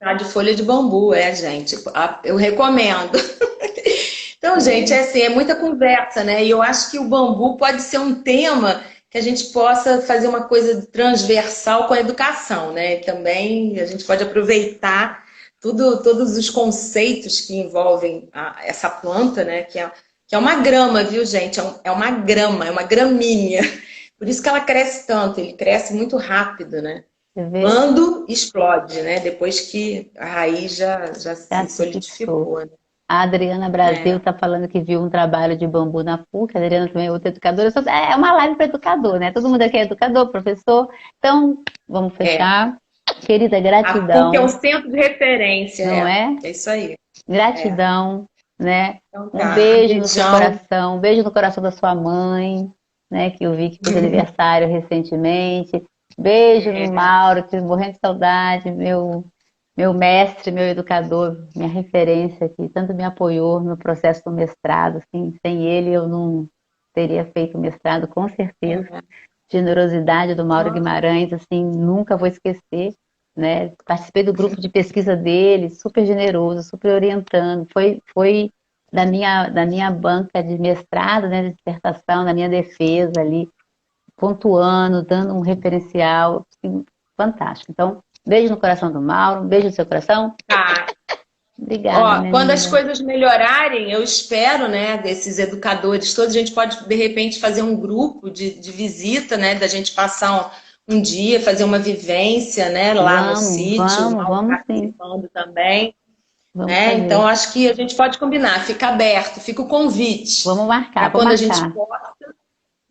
chá de folha de bambu, gente. Eu recomendo. Então, gente, É. é assim, é muita conversa, né? E eu acho que o bambu pode ser um tema que a gente possa fazer uma coisa transversal com a educação, né? E também a gente pode aproveitar todos os conceitos que envolvem essa planta, né? Que é uma grama, viu, gente? É uma grama, é uma gramínea. Por isso que ela cresce tanto, ele cresce muito rápido, né? Você vê, Quando explode, né? Depois que a raiz já já se se fixou. solidificou, né? A Adriana Brasil É, está falando que viu um trabalho de bambu na PUC. A Adriana também é outra educadora. É uma live para educador, né? Todo mundo aqui é educador, professor. Então, vamos é. fechar. Querida, A PUC é um gratidão, centro de referência, não é? é isso aí. É. Gratidão. né? Então Um tá, beijo no seu beijão. coração, um beijo no coração da sua mãe, né? Que eu vi que fez aniversário recentemente. Beijo no Mauro, que morrendo de saudade, meu mestre, meu educador, minha referência, que tanto me apoiou no processo do mestrado, assim, sem ele eu não teria feito o mestrado, com certeza. Generosidade do Mauro Guimarães, assim, nunca vou esquecer, né? Participei do grupo de pesquisa dele, super generoso, super orientando, foi da minha banca de mestrado, né, de dissertação, da minha defesa ali, pontuando, dando um referencial, assim, fantástico. Então, beijo no coração do Mauro, um beijo no seu coração. Tá. Obrigada, Ó, minha quando as linda. coisas melhorarem, eu espero, né, desses educadores todos, a gente pode, de repente, fazer um grupo de visita, né, da gente passar um dia, fazer uma vivência, né, lá no Vamos, sítio, o vamos, Mauro vamos sim. participando também, Vamos né? Então, fazer. acho que a gente pode combinar, fica aberto, fica o convite Vamos marcar, para vou quando a gente marcar. possa,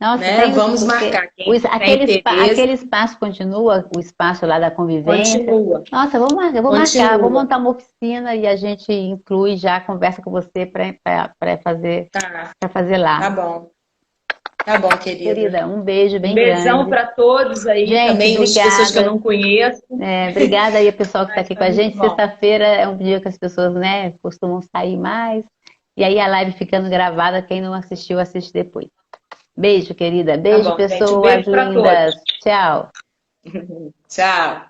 Nossa, né, tem vamos porque marcar. Quem tiver interesse, aquele espaço continua, o espaço lá da convivência. continua, Nossa, eu vou marcar, vou continua. montar uma oficina e a gente inclui já, conversa com você Tá, para fazer lá. tá bom. Tá bom, querida. Querida, um beijo Um bem beijão grande. para todos aí, Gente, também as pessoas que eu não obrigada. conheço. Obrigada aí, pessoal que está Mas aqui com foi a muito gente. bom. Sexta-feira é um dia que as pessoas, né, costumam sair mais. E aí a live ficando gravada, quem não assistiu, assiste depois. Beijo, querida. Tá Beijo, bom, gente. Um pessoas beijo para todos. lindas. Tchau. Tchau.